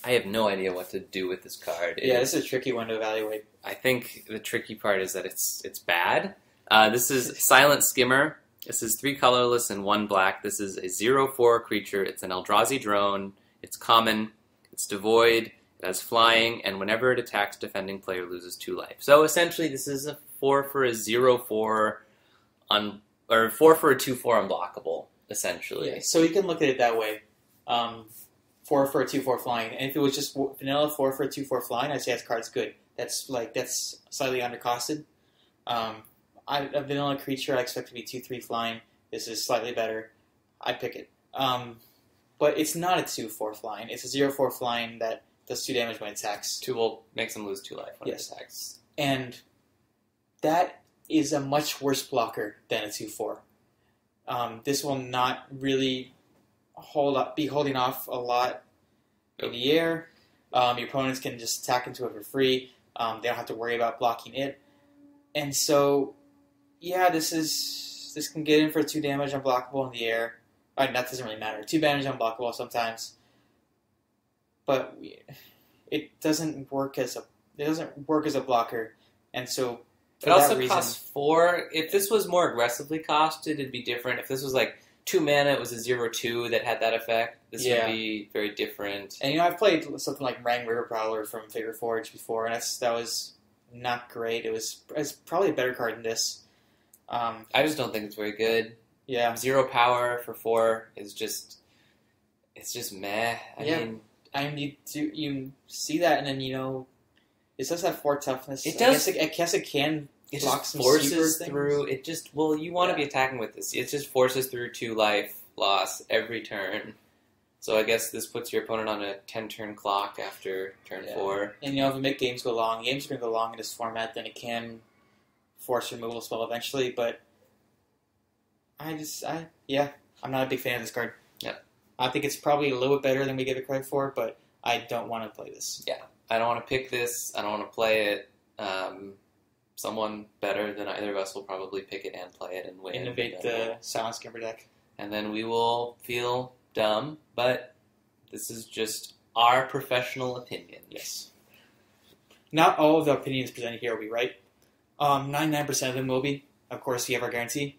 I have no idea what to do with this card. This is a tricky one to evaluate. I think the tricky part is that it's bad. This is Silent Skimmer. This is 3 colorless and 1 black. This is a 0/4 creature. It's an Eldrazi drone. It's common. It's devoid. It has flying, and whenever it attacks, defending player loses 2 life. So essentially, this is a 4 for a 0/4 or 4 for a 2/4 unblockable. Essentially, Yeah, so you can look at it that way. 4 for a 2/4 flying, and if it was just vanilla 4 for a 2/4 flying, I'd say that card's good. That's slightly undercosted. A vanilla creature I expect to be 2/3 flying. This is slightly better. I'd pick it. But it's not a 2/4 flying. It's a 0/4 flying that does 2 damage when it attacks. 2 will makes them lose 2 life when it attacks. And that is a much worse blocker than a 2/4. This will not really be holding off a lot in the air. Your opponents can just attack into it for free. They don't have to worry about blocking it. And so, yeah, this can get in for 2 damage unblockable in the air. That doesn't really matter. 2 damage unblockable sometimes, but it doesn't work as a blocker. And so, it also costs 4. If this was more aggressively costed, it'd be different. If this was like 2 mana, it was a 0/2 that had that effect. This would be very different. And I've played something like Rang River Prowler from Figure Forge before, and that was not great. It's probably a better card than this. I just don't think it's very good. Yeah, 0 power for 4 is just meh. I mean, you see that, and then it does have 4 toughness. It does. I guess it can. It block just some forces things. through. It just you want to be attacking with this. It just forces through 2 life loss every turn. So I guess this puts your opponent on a 10-turn clock after turn 4. And if you make games go long, games are going to go long in this format, then it can force removal spell eventually. But I'm not a big fan of this card. Yeah, I think it's probably a little bit better than we give it credit for, but I don't want to play this. Yeah, I don't want to pick this. I don't want to play it. Someone better than either of us will probably pick it and play it and win. Innovate the Silent Skimmer deck. And then we will feel dumb, but this is just our professional opinion. Yes. Not all of the opinions presented here will be right. 99% of them will be. Of course, we have our guarantee.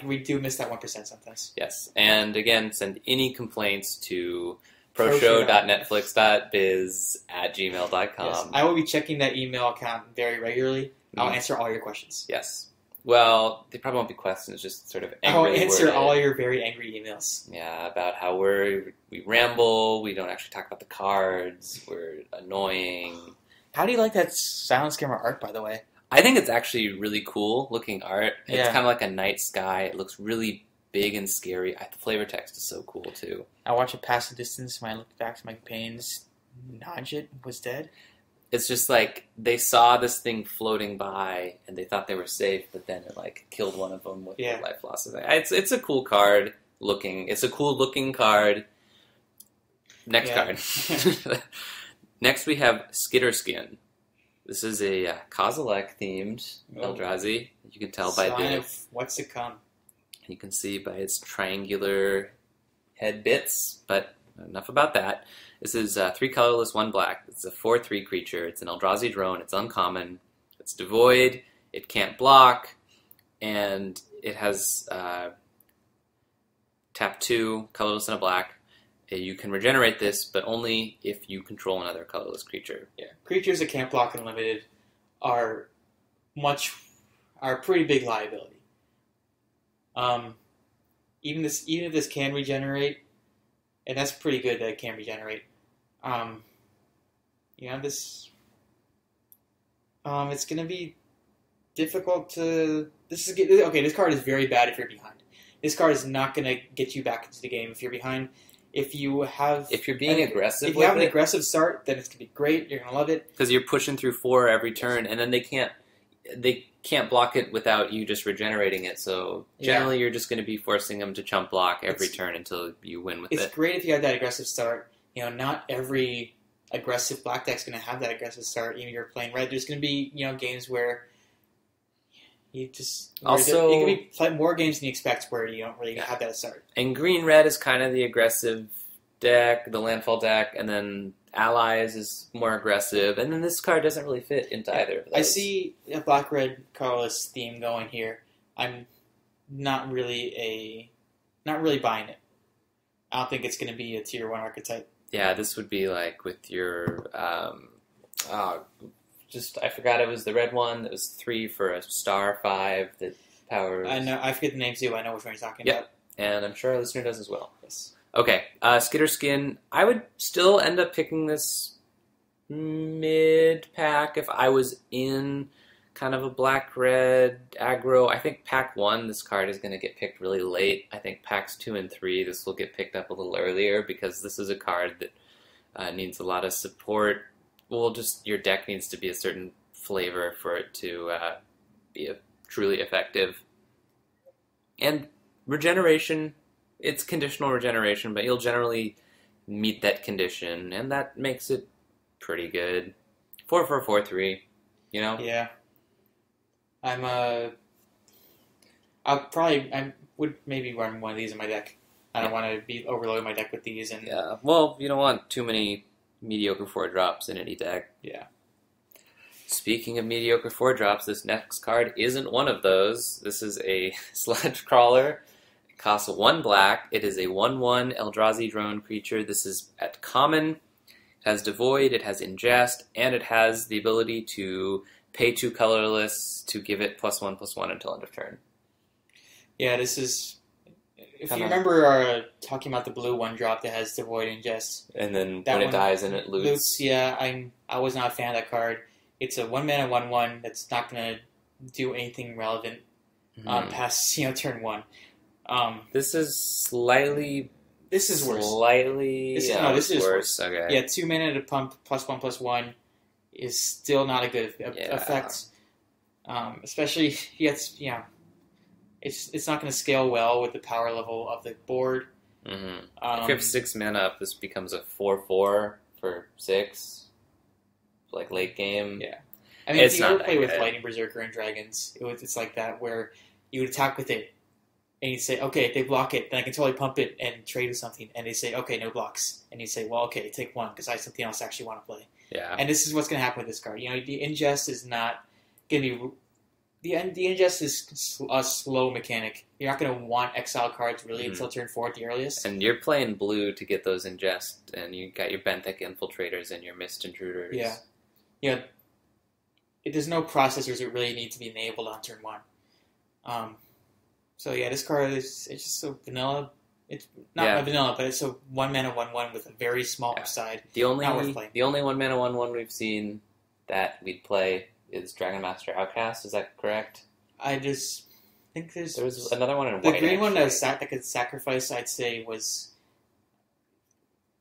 We do miss that 1% sometimes. Yes. And again, send any complaints to proshow.netflix.biz@gmail.com. Yes. I will be checking that email account very regularly. I'll answer all your questions. Yes. Well, they probably won't be questions, just sort of angry. I'll answer all your very angry emails. Yeah, about how we ramble, we don't actually talk about the cards, we're annoying. How do you like that Silent Skimmer art, by the way? I think it's actually really cool looking art. It's Yeah. kind of like a night sky. It looks really big and scary. The flavor text is so cool, too. I watched it pass the distance when I looked back to my companions. Najit was dead. It's just like they saw this thing floating by and they thought they were safe, but then it killed one of them with the life loss. It's a cool card looking. It's a cool looking card. Next card. Next we have Skitterskin. This is a Kozilek themed Eldrazi. You can tell by Sign of what's to come. You can see by its triangular head bits, but enough about that. This is 3 colorless, 1 black. It's a 4/3 creature. It's an Eldrazi drone. It's uncommon. It's devoid. It can't block. And it has tap 2, colorless and a black. You can regenerate this, but only if you control another colorless creature. Yeah, creatures that can't block unlimited are a pretty big liability. even if this can regenerate, and that's pretty good that it can regenerate. This it's gonna be difficult to. This card is very bad if you're behind. This card is not gonna get you back into the game if you're behind. If you're being aggressive, if you have an aggressive start, then it's gonna be great. You're gonna love it because you're pushing through 4 every turn, and then they can't block it without you just regenerating it. So generally, you're just going to be forcing them to chump block every turn until you win with it. It's great if you have that aggressive start. Not every aggressive black deck's going to have that aggressive start. Even if you're playing red, there's going to be games where you just also it can be play more games than you expect where you don't really have that start. And green red is kind of the aggressive deck, the landfall deck, and then allies is more aggressive, and then this card doesn't really fit into either of those. I see a black-red colorless theme going here. I'm not really buying it. I don't think it's going to be a tier 1 archetype. Yeah, this would be like with your I forgot it was the red one that was 3 for a star 5 that powers. I know, I forget the name too. I know which one you're talking about. And I'm sure our listener does as well. Yes. Okay, Skitter Skin. I would still end up picking this mid-pack if I was in kind of a black-red aggro. I think pack 1, this card is going to get picked really late. I think packs 2 and 3, this will get picked up a little earlier because this is a card that needs a lot of support. Well, just your deck needs to be a certain flavor for it to be truly effective. And regeneration... It's conditional regeneration, but you'll generally meet that condition, and that makes it pretty good. 4 for a 4/3, Yeah. I would maybe run one of these in my deck. I don't want to be overloading my deck with these. And yeah, well, you don't want too many mediocre 4-drops in any deck. Yeah. Speaking of mediocre 4-drops, this next card isn't one of those. This is a Sledge Crawler. Costs 1 black. It is a 1/1 Eldrazi drone creature. This is at common. It has Devoid, it has Ingest, and it has the ability to pay 2 colorless to give it +1/+1 until end of turn. Yeah, this is... If you remember talking about the blue 1-drop that has Devoid Ingest. And then when it dies and it loots. Yeah, I was not a fan of that card. It's a 1-mana 1/1 that's not going to do anything relevant past turn 1. This is slightly. This is worse. Slightly. This is worse. Okay. Yeah, 2 mana to pump +1/+1 is still not a good effect. Especially, it's not going to scale well with the power level of the board. Mm-hmm. If you have 6 mana up, this becomes a 4/4 for 6, like late game. Yeah, I mean, if you ever play with Lightning Berserker and Dragons, it's like that where you would attack with it. And you say, okay, if they block it, then I can totally pump it and trade with something. And they say, okay, no blocks. And you say, well, okay, take 1 because I have something else I actually want to play. Yeah. And this is what's going to happen with this card. The Ingest is not going to be... The Ingest is a slow mechanic. You're not going to want exile cards really until turn 4 at the earliest. And you're playing blue to get those Ingest. And you got your Benthic Infiltrators and your Mist Intruders. Yeah. There's no processors that really need to be enabled on turn 1. So yeah, this card it's just so vanilla. It's not vanilla, but it's a 1-mana 1/1 with a very small upside. Not worth playing. The only 1-mana 1/1 we've seen that we'd play is Dragon Master Outcast. Is that correct? I just think there was another one in white. The green one that could sacrifice, I'd say, was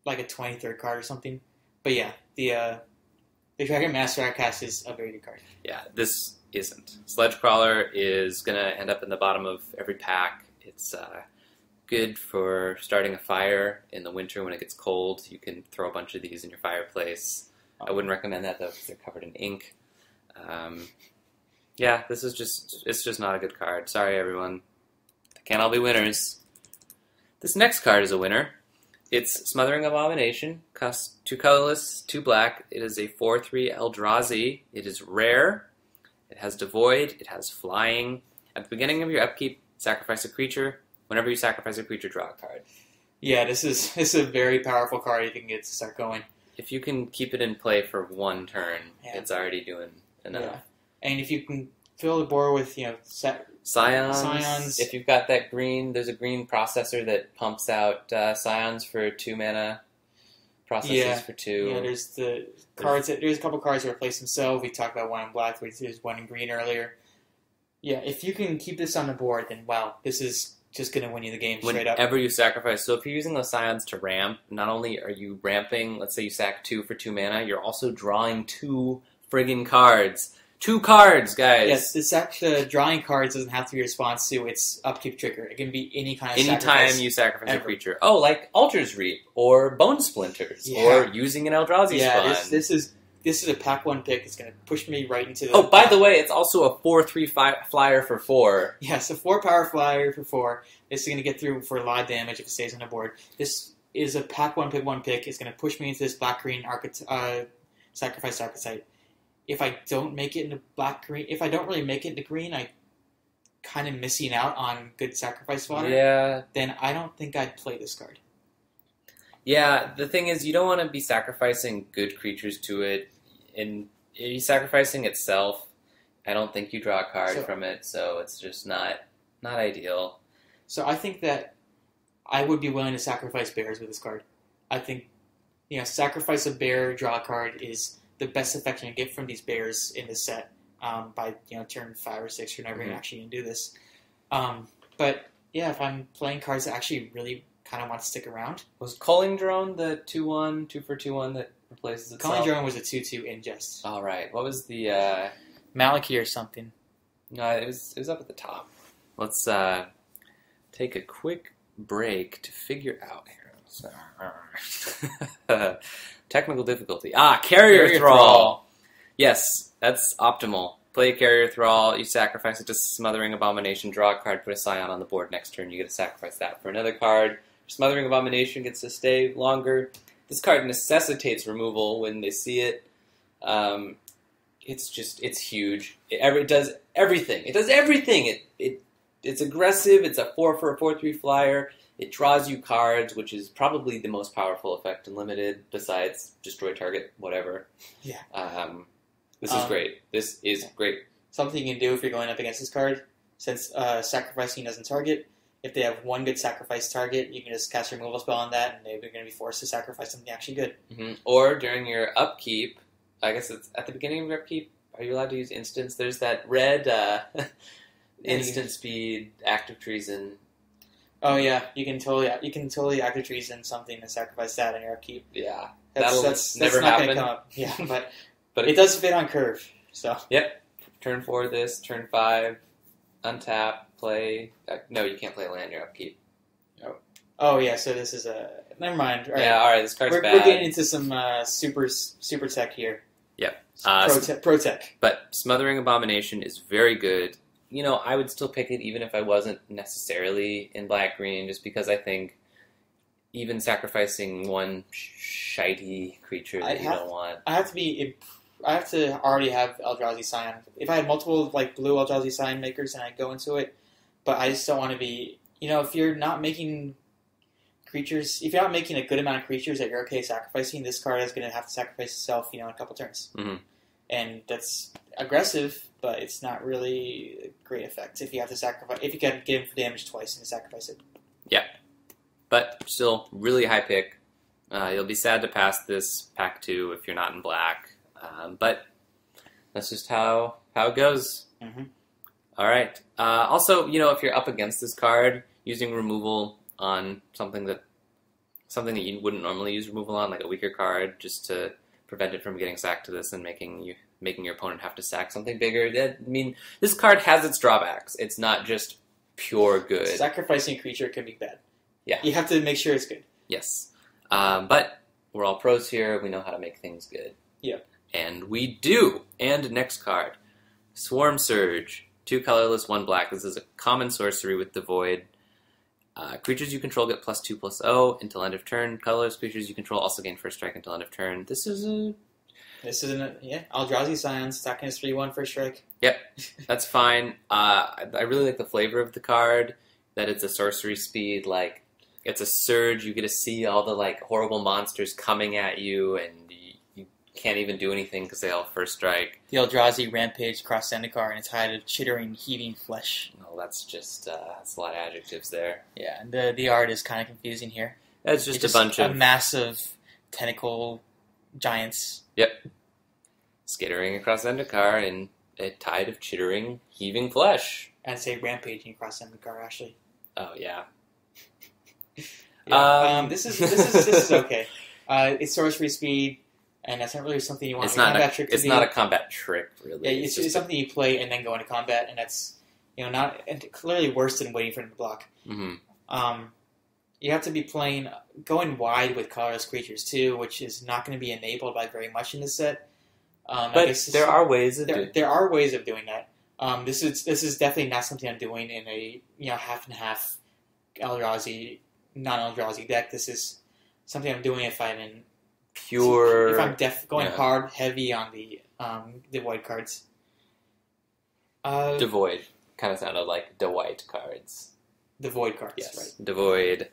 like a 23rd card or something. But yeah, the Dragon Master Outcast is a very good card. Yeah, this isn't. Sledge Crawler is going to end up in the bottom of every pack. It's good for starting a fire in the winter when it gets cold. You can throw a bunch of these in your fireplace. I wouldn't recommend that, though, because they're covered in ink. Yeah, it's just not a good card. Sorry, everyone. They can't all be winners. This next card is a winner. It's Smothering Abomination. Costs 2 colorless, 2 black. It is a 4/3 Eldrazi. It is rare. It has Devoid. It has Flying. At the beginning of your upkeep, sacrifice a creature. Whenever you sacrifice a creature, draw a card. Yeah, this is a very powerful card if you can get to start going. If you can keep it in play for 1 turn, it's already doing enough. Yeah. And if you can fill the board with Scions. If you've got that green, there's a green processor that pumps out Scions for 2 mana. Processes for 2. Yeah, there's the cards. There's a couple cards that replace themselves. We talked about one in black. There's one in green earlier. Yeah, if you can keep this on the board, then wow, this is just going to win you the game straight up. Whenever you sacrifice. So if you're using those Scions to ramp, not only are you ramping, let's say you sack 2 for 2 mana, you're also drawing 2 friggin' cards. 2 cards, guys! Yes, the drawing cards doesn't have to be a response to its upkeep trigger. It can be any kind of Anytime sacrifice. you sacrifice a creature. Oh, like Altar's Reap, or Bone Splinters, or using an Eldrazi spawn. This is a pack 1 pick. It's going to push me right into the... Oh, by the way, it's also a 4/3 flyer for 4. Yes, a 4-power flyer for 4. This is going to get through for a lot of damage if it stays on the board. This is a pack 1 pick. It's going to push me into this black-green sacrifice archetype. If I don't make it into black-green... If I don't really make it into green, I'm kind of missing out on good sacrifice fodder. Yeah. Then I don't think I'd play this card. Yeah, the thing is, you don't want to be sacrificing good creatures to it. And you sacrificing itself, I don't think you draw a card from it, so it's just not ideal. So I think that I would be willing to sacrifice bears with this card. I think, sacrifice a bear, draw a card is the best effect you can get from these bears in this set by turn 5 or 6. You're never actually going to do this. But yeah, if I'm playing cards that actually really kind of want to stick around. Was Culling Drone the 2/1, 2 for 2/1 that replaces itself? Culling Drone was a 2/2 ingest. All right. What was the Maliki or something? No, it was up at the top. Let's take a quick break to figure out here. Technical difficulty. Carrier Thrall. Yes, that's optimal. Play a Carrier Thrall, you sacrifice it to Smothering Abomination, draw a card, put a Scion on the board. Next turn, you get to sacrifice that for another card. Smothering Abomination gets to stay longer. This card necessitates removal when they see it. It's huge. It does everything. It does everything. It's aggressive. It's a 4 for a 4/3 flyer. It draws you cards, which is probably the most powerful effect in Limited, besides destroy target, whatever. Yeah. This is great. This is great. Something you can do if you're going up against this card, since sacrificing doesn't target, if they have one good sacrifice target, you can just cast a removal spell on that, and they're going to be forced to sacrifice something actually good. Mm-hmm. Or during your upkeep, I guess it's at the beginning of your upkeep, are you allowed to use instants? There's that red instant speed, active treason. Oh yeah, you can totally active treason something and sacrifice that on your upkeep. Yeah, that's never not happen. Gonna come up. Yeah, but it does fit on curve. So yep, turn 4 this, turn 5, untap, play. No, you can't play land your upkeep. Oh yeah, so this is a never mind. All right. Yeah, all right, this card's bad. We're getting into some super tech here. Yep, pro tech. But Smothering Abomination is very good. I would still pick it even if I wasn't necessarily in black-green, just because I think even sacrificing one shitey creature that you don't want. I have to already have Eldrazi Scion. If I had multiple blue Eldrazi Scion makers, and I'd go into it, but I just don't want to be. If you're not making creatures, if you're not making a good amount of creatures that you're okay sacrificing, this card is going to have to sacrifice itself, in a couple turns. Mm-hmm. And that's aggressive, but it's not really a great effect if you have to sacrifice. If you can get him for damage twice and to sacrifice it. Yeah, but still really high pick. You'll be sad to pass this pack 2 if you're not in black, but that's just how it goes. Mm-hmm. All right. Also, if you're up against this card, using removal on something that you wouldn't normally use removal on, like a weaker card, just to prevent it from getting sacked to this and making your opponent have to sack something bigger. This card has its drawbacks. It's not just pure good. Sacrificing a creature can be bad. Yeah. You have to make sure it's good. Yes. But we're all pros here. We know how to make things good. Yeah. And we do. And next card. Swarm Surge. 2 colorless, 1 black. This is a common sorcery with the Void. Creatures you control get +2/+0 until end of turn. Colorless creatures you control also gain first strike until end of turn. This is Eldrazi Scions stacking his 3/1 first strike. Yep, that's fine. I really like the flavor of the card. That it's a sorcery speed, it's a surge. You get to see all the horrible monsters coming at you, and you can't even do anything because they all first strike. The Eldrazi rampage across Zendikar, and it's hide of chittering, heaving flesh. I well, that's just that's a lot of adjectives there. Yeah, and the art is kind of confusing here. That's just a bunch of massive tentacle giants. Yep. Skittering across Zendikar in a tide of chittering, heaving flesh. I'd say rampaging across Zendikar, actually. Oh, yeah. Yeah. This is okay. It's source free speed, and that's not really something you want. It's not a combat trick, really. Yeah, it's something you play and then go into combat, and that's not clearly worse than waiting for him to block. Mm-hmm. You have to be going wide with colorless creatures too, which is not going to be enabled by very much in this set. But there are ways of doing that. This is definitely not something I'm doing in a half and half Eldrazi, non-Eldrazi deck. This is something I'm doing if I'm in pure. If I'm going hard, heavy on the void cards. Devoid kind of sounded like the white cards. The void cards, yes, right? Devoid.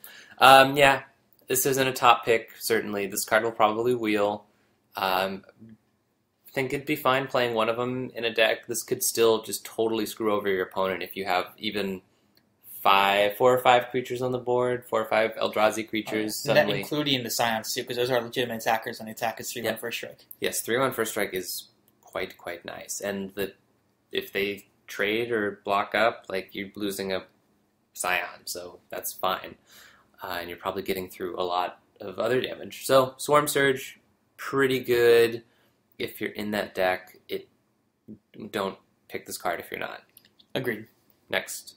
This isn't a top pick. Certainly, this card will probably wheel. I think it'd be fine playing one of them in a deck. This could still just totally screw over your opponent if you have even 4 or 5 creatures on the board, 4 or 5 Eldrazi creatures. Suddenly, including the Scions too, because those are legitimate attackers when they attack as 3/1 first strike. Yes, 3/1 first strike is quite nice, and if they trade or block up, like you're losing a Scion, so that's fine, and you're probably getting through a lot of other damage. So Swarm Surge, pretty good. If you're in that deck, don't pick this card if you're not. Agreed. Next.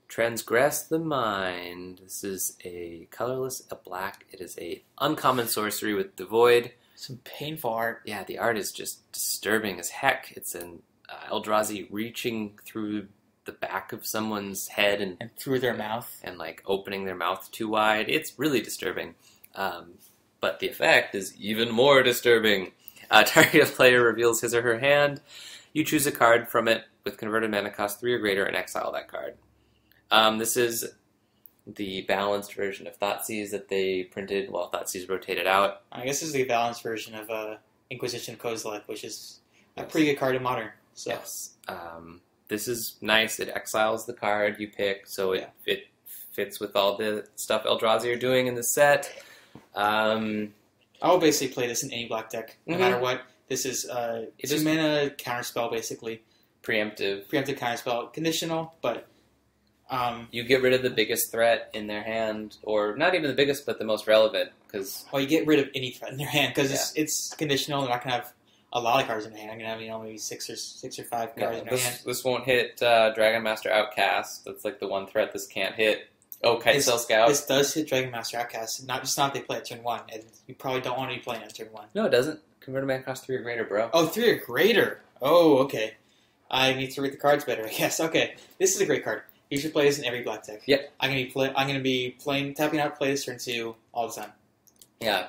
Transgress the Mind. This is a colorless, a black. It is a uncommon sorcery with Devoid. Some painful art. Yeah, the art is just disturbing as heck. It's an Eldrazi reaching through the back of someone's head and through their mouth. And like opening their mouth too wide. It's really disturbing. But the effect is even more disturbing. Target player reveals his or her hand. You choose a card from it with converted mana cost 3 or greater and exile that card. This is the balanced version of Thoughtseize that they printed while Thoughtseize rotated out. I guess this is the balanced version of Inquisition Kozilek, which is a pretty good card in Modern. So. Yes. This is nice. It exiles the card you pick, so it fits with all the stuff Eldrazi are doing in the set. I will basically play this in any black deck, no matter what. This is 2 mana counterspell, basically. Preemptive counterspell. Conditional, but... you get rid of the biggest threat in their hand, or not even the biggest, but the most relevant. Well, you get rid of any threat in their hand, because it's conditional. They're not going to have a lot of cards in their hand. I'm going to have maybe 6 or 5 cards in their hand. This won't hit Dragon Master Outcast. That's like the one threat this can't hit. Oh, Kitesail Scout. This does hit Dragon Master Outcast. Not if they play at turn 1, and you probably don't want to be playing at turn 1. No, it doesn't. Converted mana cost 3 or greater, bro. Oh, 3 or greater. Oh, okay. I need to read the cards better, I guess. Okay, this is a great card. You should play this in every black deck. Yep. I'm gonna be playing tapping out play this turn 2 all the time. Yeah,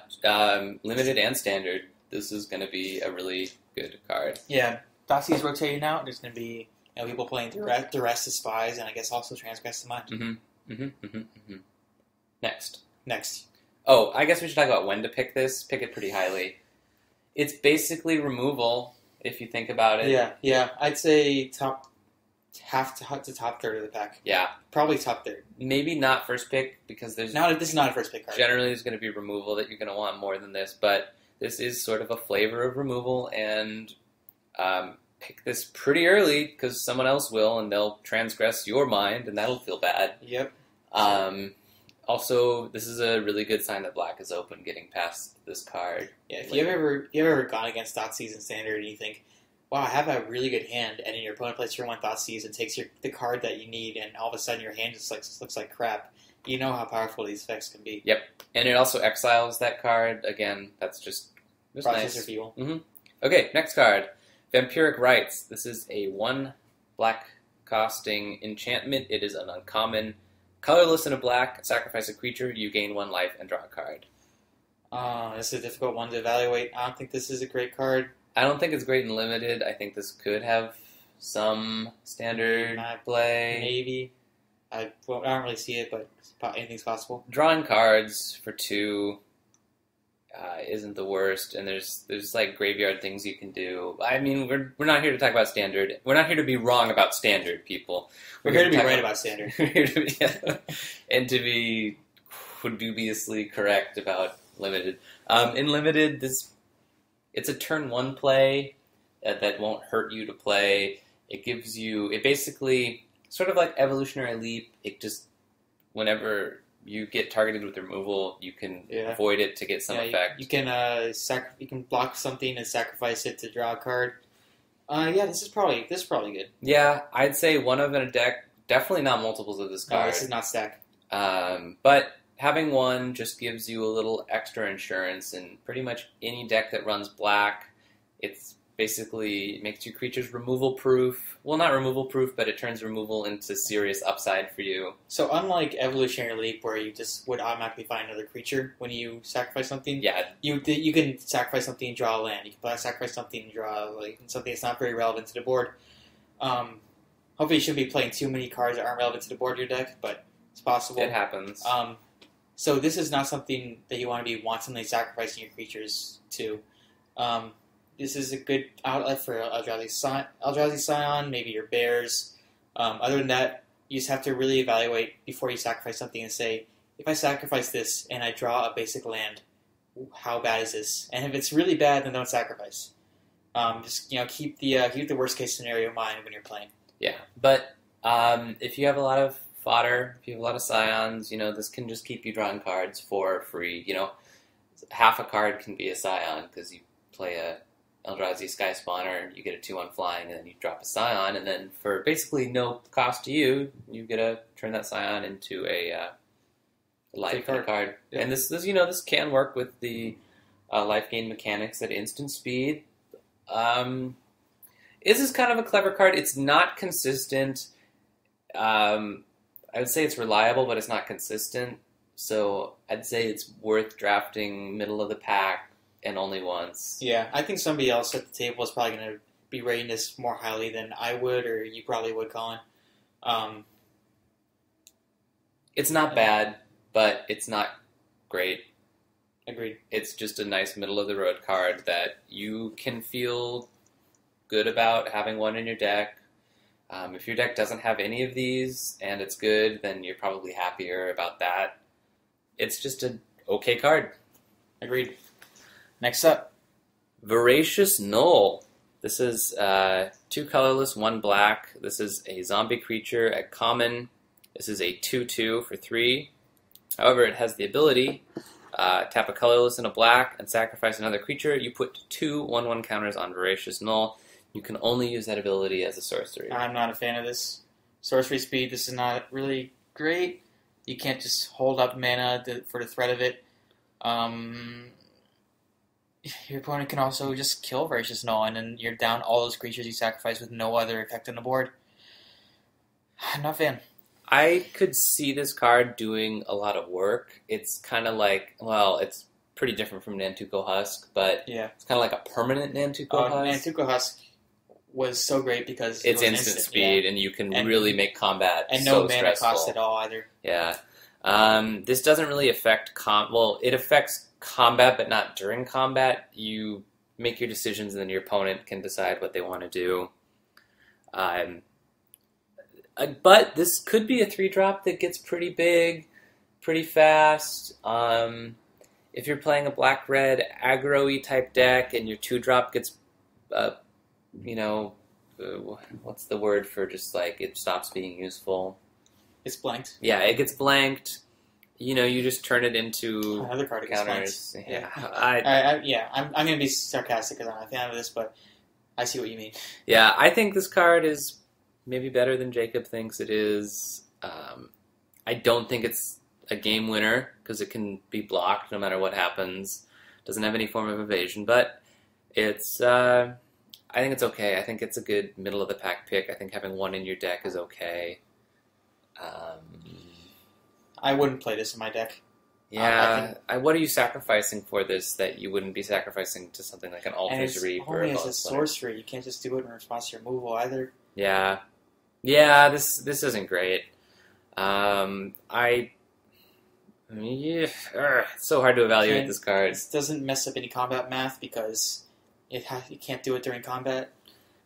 limited and standard. This is going to be a really good card. Yeah, Thoughtseize rotating out. There's going to be people playing Duress the Spies, and I guess also Transgress the Mind. Next. Oh, I guess we should talk about when to pick this. Pick it pretty highly. It's basically removal, if you think about it. Yeah. I'd say top third of the pack. Yeah. Probably top third. Maybe not first pick, because this is not a first pick card. Generally, there's going to be removal that you're going to want more than this, but this is sort of a flavor of removal, and pick this pretty early, because someone else will, and they'll transgress your mind, and that'll feel bad. Yep. Also, this is a really good sign that black is open getting past this card. Yeah, if you've ever gone against Thoughtseize in Standard and you think, wow, I have a really good hand, and then your opponent plays turn 1 Thoughtseize and takes the card that you need, and all of a sudden your hand just looks like crap, you know how powerful these effects can be. Yep, and it also exiles that card. Again, that's just Processor nice. Fuel. Mm-hmm. Okay, next card. Vampiric Rites. This is a 1 black costing enchantment. It is an uncommon. Colorless and a black. Sacrifice a creature. You gain 1 life and draw a card. This is a difficult one to evaluate. I don't think this is a great card. I don't think it's great in limited. I think this could have some standard play. Maybe. I don't really see it, but anything's possible. Drawing cards for 2. isn't the worst, and there's like graveyard things you can do. I mean, we're not here to talk about standard. We're not here to be wrong about standard, people. We're here to be right about standard. We're here to be, yeah, and to be dubiously correct about limited. In limited, it's a turn one play that won't hurt you to play. It basically sort of like Evolutionary Leap. It just whenever you get targeted with removal, you can avoid it to get some effect. You can block something and sacrifice it to draw a card. This is probably good. Yeah, I'd say one of in a deck. Definitely not multiples of this card. No, this is not stack. But having one just gives you a little extra insurance, and pretty much any deck that runs black, it's basically makes your creatures removal proof. Well, not removal proof, but it turns removal into serious upside for you. So unlike Evolutionary Leap, where you just would automatically find another creature when you sacrifice something, you can sacrifice something and draw a land. You can sacrifice something and draw something that's not very relevant to the board. Hopefully, you shouldn't be playing too many cards that aren't relevant to the board of your deck, but it's possible. It happens. So this is not something that you want to be wantonly sacrificing your creatures to. This is a good outlet for Eldrazi Scion, maybe your bears. Other than that, you just have to really evaluate before you sacrifice something and say, if I sacrifice this and I draw a basic land, how bad is this? And if it's really bad, then don't sacrifice. Just keep the worst case scenario in mind when you're playing. Yeah, but if you have a lot of fodder, if you have a lot of Scions, this can just keep you drawing cards for free. Half a card can be a Scion because you play a Eldrazi Sky Spawner, you get a 2/1 flying, and then you drop a Scion, and then for basically no cost to you, you get to turn that Scion into a life card. Yeah. And this can work with the life gain mechanics at instant speed. This is kind of a clever card. It's not consistent. I would say it's reliable, but it's not consistent. So I'd say it's worth drafting middle of the pack and only once. Yeah, I think somebody else at the table is probably going to be rating this more highly than I would, or you probably would, Colin. It's not bad, but it's not great. Agreed. It's just a nice middle-of-the-road card that you can feel good about having one in your deck. If your deck doesn't have any of these and it's good, then you're probably happier about that. It's just an okay card. Agreed. Next up, Voracious Null. This is 2 colorless, 1 black. This is a zombie creature at common. This is a 2/2 for 3. However, it has the ability, tap a colorless and a black and sacrifice another creature. You put 2 1/1 counters on Voracious Null. You can only use that ability as a sorcery. I'm not a fan of this. Sorcery speed, this is not really great. You can't just hold up mana for the threat of it. Your opponent can also just kill Voracious Null, and then you're down all those creatures you sacrifice with no other effect on the board. I'm not a fan. I could see this card doing a lot of work. It's kind of like, it's pretty different from Nantuko Husk, but it's kind of like a permanent Nantuko Husk. Nantuko Husk was so great because it's instant speed, and you can really make combat and so no mana stressful. cost at all either. Yeah. This doesn't really affect it affects combat, but not during combat. You make your decisions, and then your opponent can decide what they want to do. But this could be a 3-drop that gets pretty big, pretty fast. If you're playing a black-red aggro-y type deck, and your 2-drop gets, what's the word for just like it stops being useful? It's blanked. Yeah, it gets blanked. You just turn it into another card counters. Yeah, I'm going to be sarcastic because I'm not a fan of this, but I see what you mean. Yeah, I think this card is maybe better than Jacob thinks it is. I don't think it's a game winner because it can be blocked no matter what happens. Doesn't have any form of evasion, but it's. I think it's okay. I think it's a good middle of the pack pick. I think having one in your deck is okay. I wouldn't play this in my deck. Yeah, what are you sacrificing for this that you wouldn't be sacrificing to something like an Altar's Reap or a only as a sorcery. You can't just do it in response to your removal either. Yeah, this isn't great. I mean, yeah, it's so hard to evaluate And this card. this doesn't mess up any combat math because you can't do it during combat.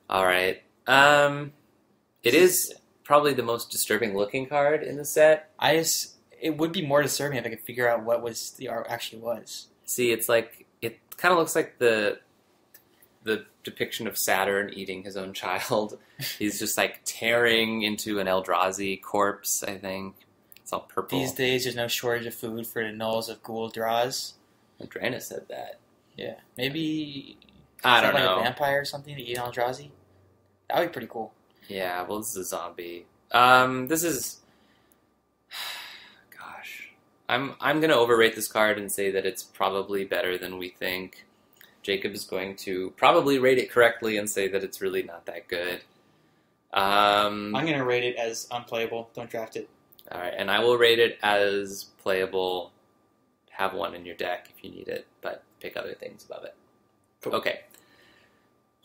All right. It is probably the most disturbing looking card in the set. It would be more disturbing if I could figure out what the art actually was. See, it's like it kind of looks like the depiction of Saturn eating his own child. He's just like tearing into an Eldrazi corpse, I think. It's all purple. These days, there's no shortage of food for the gnolls of Ghoul Draws. Andrena said that. Yeah, maybe I don't like know. a vampire or something to eat Eldrazi. That would be pretty cool. Yeah, well, this is a zombie. This is... Gosh. I'm gonna overrate this card and say that it's probably better than we think. Jacob is going to probably rate it correctly and say that it's really not that good. I'm going to rate it as unplayable. Don't draft it. Alright, and I will rate it as playable. Have one in your deck if you need it, but pick other things above it. Cool. Okay.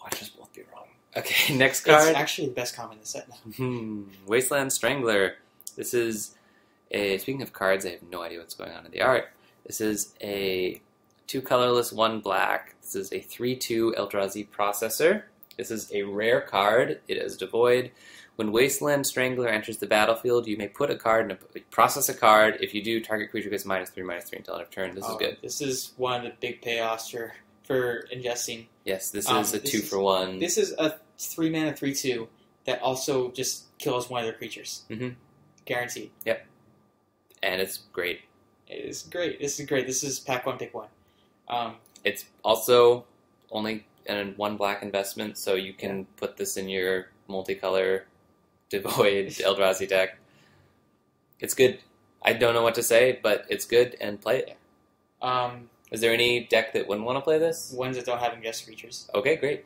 Watch us both be wrong. Okay, next card. It's actually the best common in the set now. Wasteland Strangler. This is a... Speaking of cards, I have no idea what's going on in the art. This is a 2 colorless, 1 black. This is a 3/2 Eldrazi processor. This is a rare card. It is devoid. When Wasteland Strangler enters the battlefield, you may put a card and process a card. If you do, target creature gets -3/-3 until end of turn. This is good. This is one of the big payoffs for ingesting. Yes, this is a 2-for-1. This is a 3-mana 3/2 that also just kills one of their creatures. Guaranteed. Yep. And it's great. It is great. This is great. This is pack 1, pick 1. It's also only a 1 black investment, so you can put this in your multicolor devoid Eldrazi deck. It's good. I don't know what to say, but it's good, and play it. Is there any deck that wouldn't want to play this? Ones that don't have ingest creatures. Okay, great.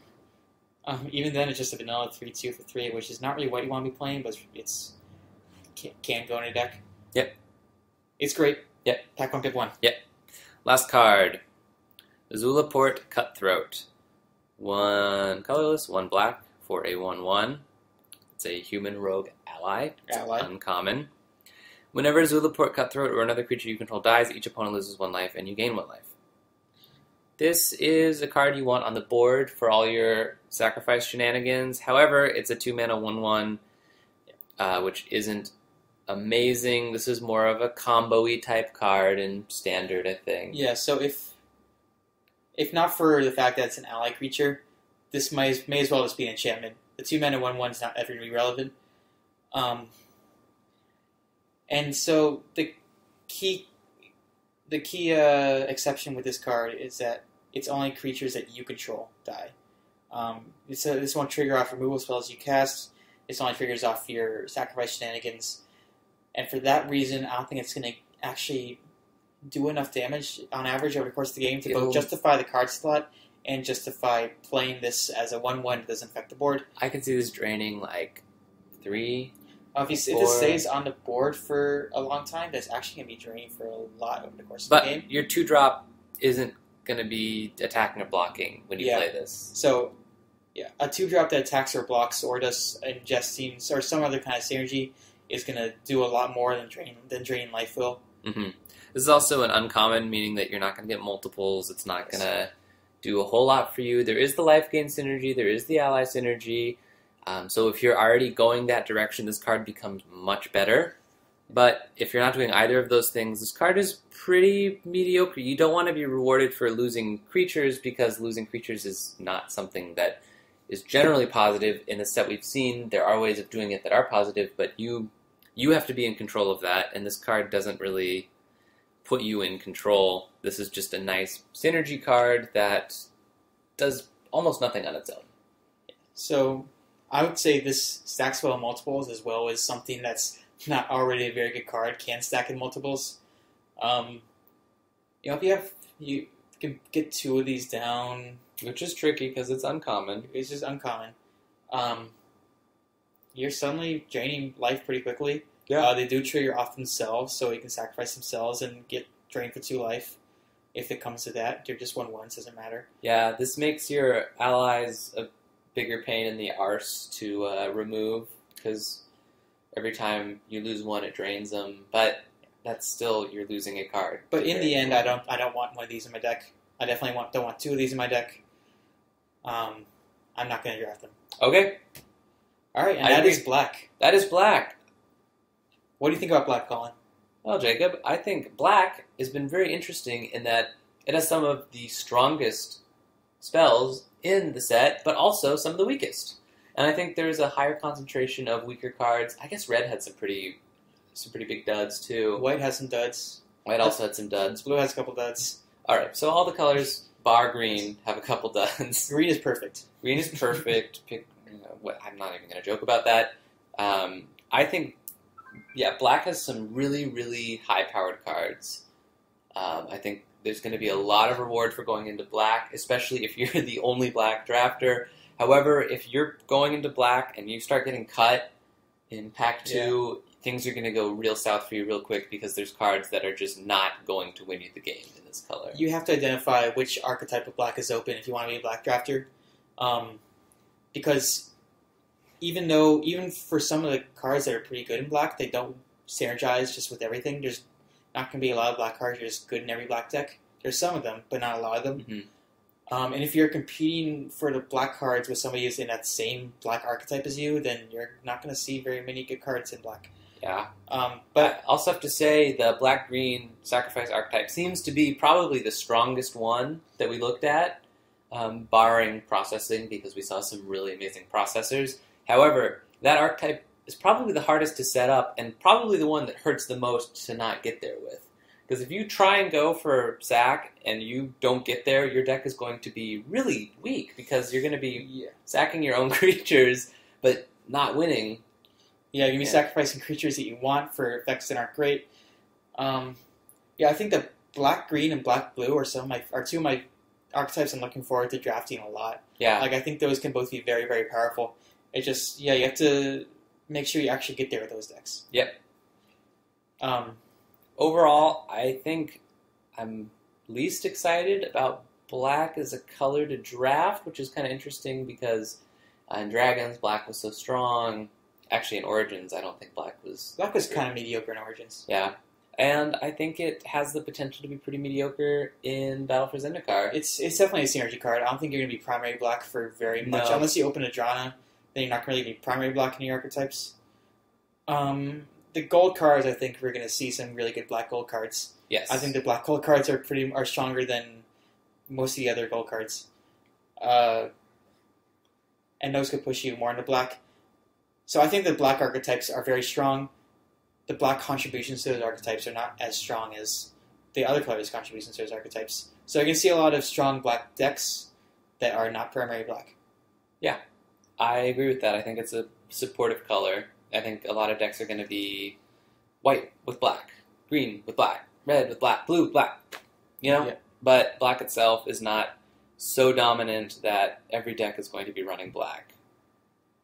Even then, it's just a vanilla 3/2 for 3, which is not really what you want to be playing, but it's can go in a deck. Yep. It's great. Yep. Pack 1, pick 1. Yep. Last card. Zulaport Cutthroat. 1 colorless, 1 black for a 1/1. It's a human rogue ally. It's uncommon. Whenever Zulaport Cutthroat or another creature you control dies, each opponent loses 1 life and you gain 1 life. This is a card you want on the board for all your sacrifice shenanigans. However, it's a 2-mana 1/1, which isn't amazing. This is more of a combo-y type card in Standard, I think. Yeah, so if not for the fact that it's an ally creature, this may as well just be an enchantment. The 2-mana 1/1 is not ever going to be relevant. And so the key exception with this card is that it's only creatures that you control die. This won't trigger off removal spells you cast. This only triggers off your sacrifice shenanigans. And for that reason, I don't think it's going to actually do enough damage on average over the course of the game to both justify the card slot and justify playing this as a 1/1 that doesn't affect the board. I can see this draining like 3. If this stays on the board for a long time, that's actually going to be draining for a lot over the course of the game. But your 2-drop isn't going to be attacking or blocking when you play this. So, yeah, a 2-drop that attacks or blocks or does ingesting or some other kind of synergy is going to do a lot more than draining life will. This is also an uncommon, meaning that you're not going to get multiples. It's not going to do a whole lot for you. There is the life gain synergy. There is the ally synergy. So if you're already going that direction, this card becomes much better. But if you're not doing either of those things, this card is pretty mediocre. You don't want to be rewarded for losing creatures because losing creatures is not something that is generally positive. In the set we've seen, there are ways of doing it that are positive, but you have to be in control of that, and this card doesn't really put you in control. This is just a nice synergy card that does almost nothing on its own. So I would say this stacks well in multiples as well as something that's not already a very good card can stack in multiples. If you can get 2 of these down, which is tricky because it's uncommon. It's just uncommon. You're suddenly draining life pretty quickly. Yeah. They do trigger off themselves, so you can sacrifice themselves and get drained for 2 life. If it comes to that, they're just 1/1s, doesn't matter. Yeah, this makes your allies a bigger pain in the arse to remove, because every time you lose 1, it drains them. But that's still you're losing a card. But in the end, I don't want one of these in my deck. I definitely don't want two of these in my deck. I'm not going to draft them. Okay. All right, and that is black. That is black. What do you think about black, Colin? Well, Jacob, I think black has been very interesting in that it has some of the strongest spells in the set, but also some of the weakest. And I think there's a higher concentration of weaker cards. I guess red had some pretty big duds too. White has some duds. White also had some duds. Blue has a couple duds. All right, so all the colors bar green have a couple duds. Green is perfect. Green is perfect. I'm not even going to joke about that. I think, yeah, black has some really, really high-powered cards. I think there's going to be a lot of reward for going into black, especially if you're the only black drafter. However, if you're going into black and you start getting cut in pack 2, things are going to go real south for you real quick because there's cards that are just not going to win you the game in this color. You have to identify which archetype of black is open if you want to be a black drafter. Because even for some of the cards that are pretty good in black, they don't synergize just with everything. There's not going to be a lot of black cards that are just good in every black deck. There's some of them, but not a lot of them. Mm-hmm. And if you're competing for the black cards with somebody who's in that same black archetype as you, then you're not going to see very many good cards in black. Yeah. But I also have to say the black-green sacrifice archetype seems to be probably the strongest one that we looked at, barring processing, because we saw some really amazing processors. However, that archetype is probably the hardest to set up and probably the one that hurts the most to not get there with. Because if you try and go for sack and you don't get there, your deck is going to be really weak because you're going to be sacking your own creatures but not winning. Yeah, you're going to be sacrificing creatures that you want for effects that aren't great. I think that black-green and black-blue are two of my archetypes I'm looking forward to drafting a lot. Yeah. Like, I think those can both be very, very powerful. It just, you have to make sure you actually get there with those decks. Yep. Overall, I think I'm least excited about black as a color to draft, which is kind of interesting because in Dragons, black was so strong. Actually, in Origins, I don't think black was... Black was kind of mediocre in Origins. Yeah. And I think it has the potential to be pretty mediocre in Battle for Zendikar. It's definitely a synergy card. I don't think you're going to be primary black for very much. No. Unless you open Adrana, then you're not going to really be primary black in your archetypes. The gold cards, I think we're going to see some really good black gold cards. Yes. I think the black gold cards are stronger than most of the other gold cards. And those could push you more into black. So I think the black archetypes are very strong. The black contributions to those archetypes are not as strong as the other colors' contributions to those archetypes. So I can see a lot of strong black decks that are not primary black. Yeah, I agree with that. I think it's a supportive color. I think a lot of decks are going to be white with black, green with black, red with black, blue with black, Yeah. But black itself is not so dominant that every deck is going to be running black.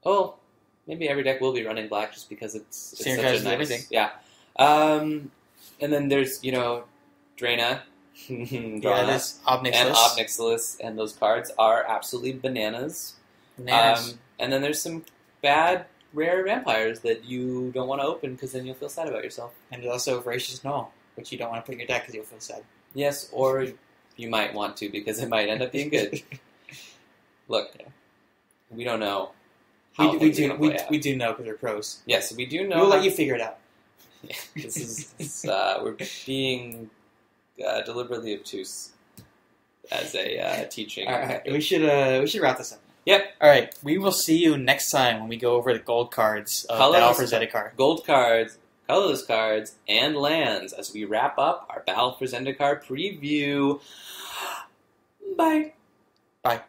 Well, maybe every deck will be running black just because it's such a nice... everything. Yeah. And then there's, Drana. Yeah, there's Obnixilis. And Obnixilis, and those cards are absolutely bananas. And then there's some bad... rare vampires that you don't want to open because then you'll feel sad about yourself. And there's also Voracious Null, which you don't want to put in your deck because you'll feel sad. Yes, or you might want to because it might end up being good. Look, we don't know how we do know because we're pros. Yes, we do know. We'll let you figure it out. Yeah, we're being deliberately obtuse as a teaching. All right, we should wrap this up. Yep. All right. We will see you next time when we go over the gold cards of Battle for Zendikar. Gold cards, colorless cards, and lands as we wrap up our Battle for Zendikar preview. Bye. Bye.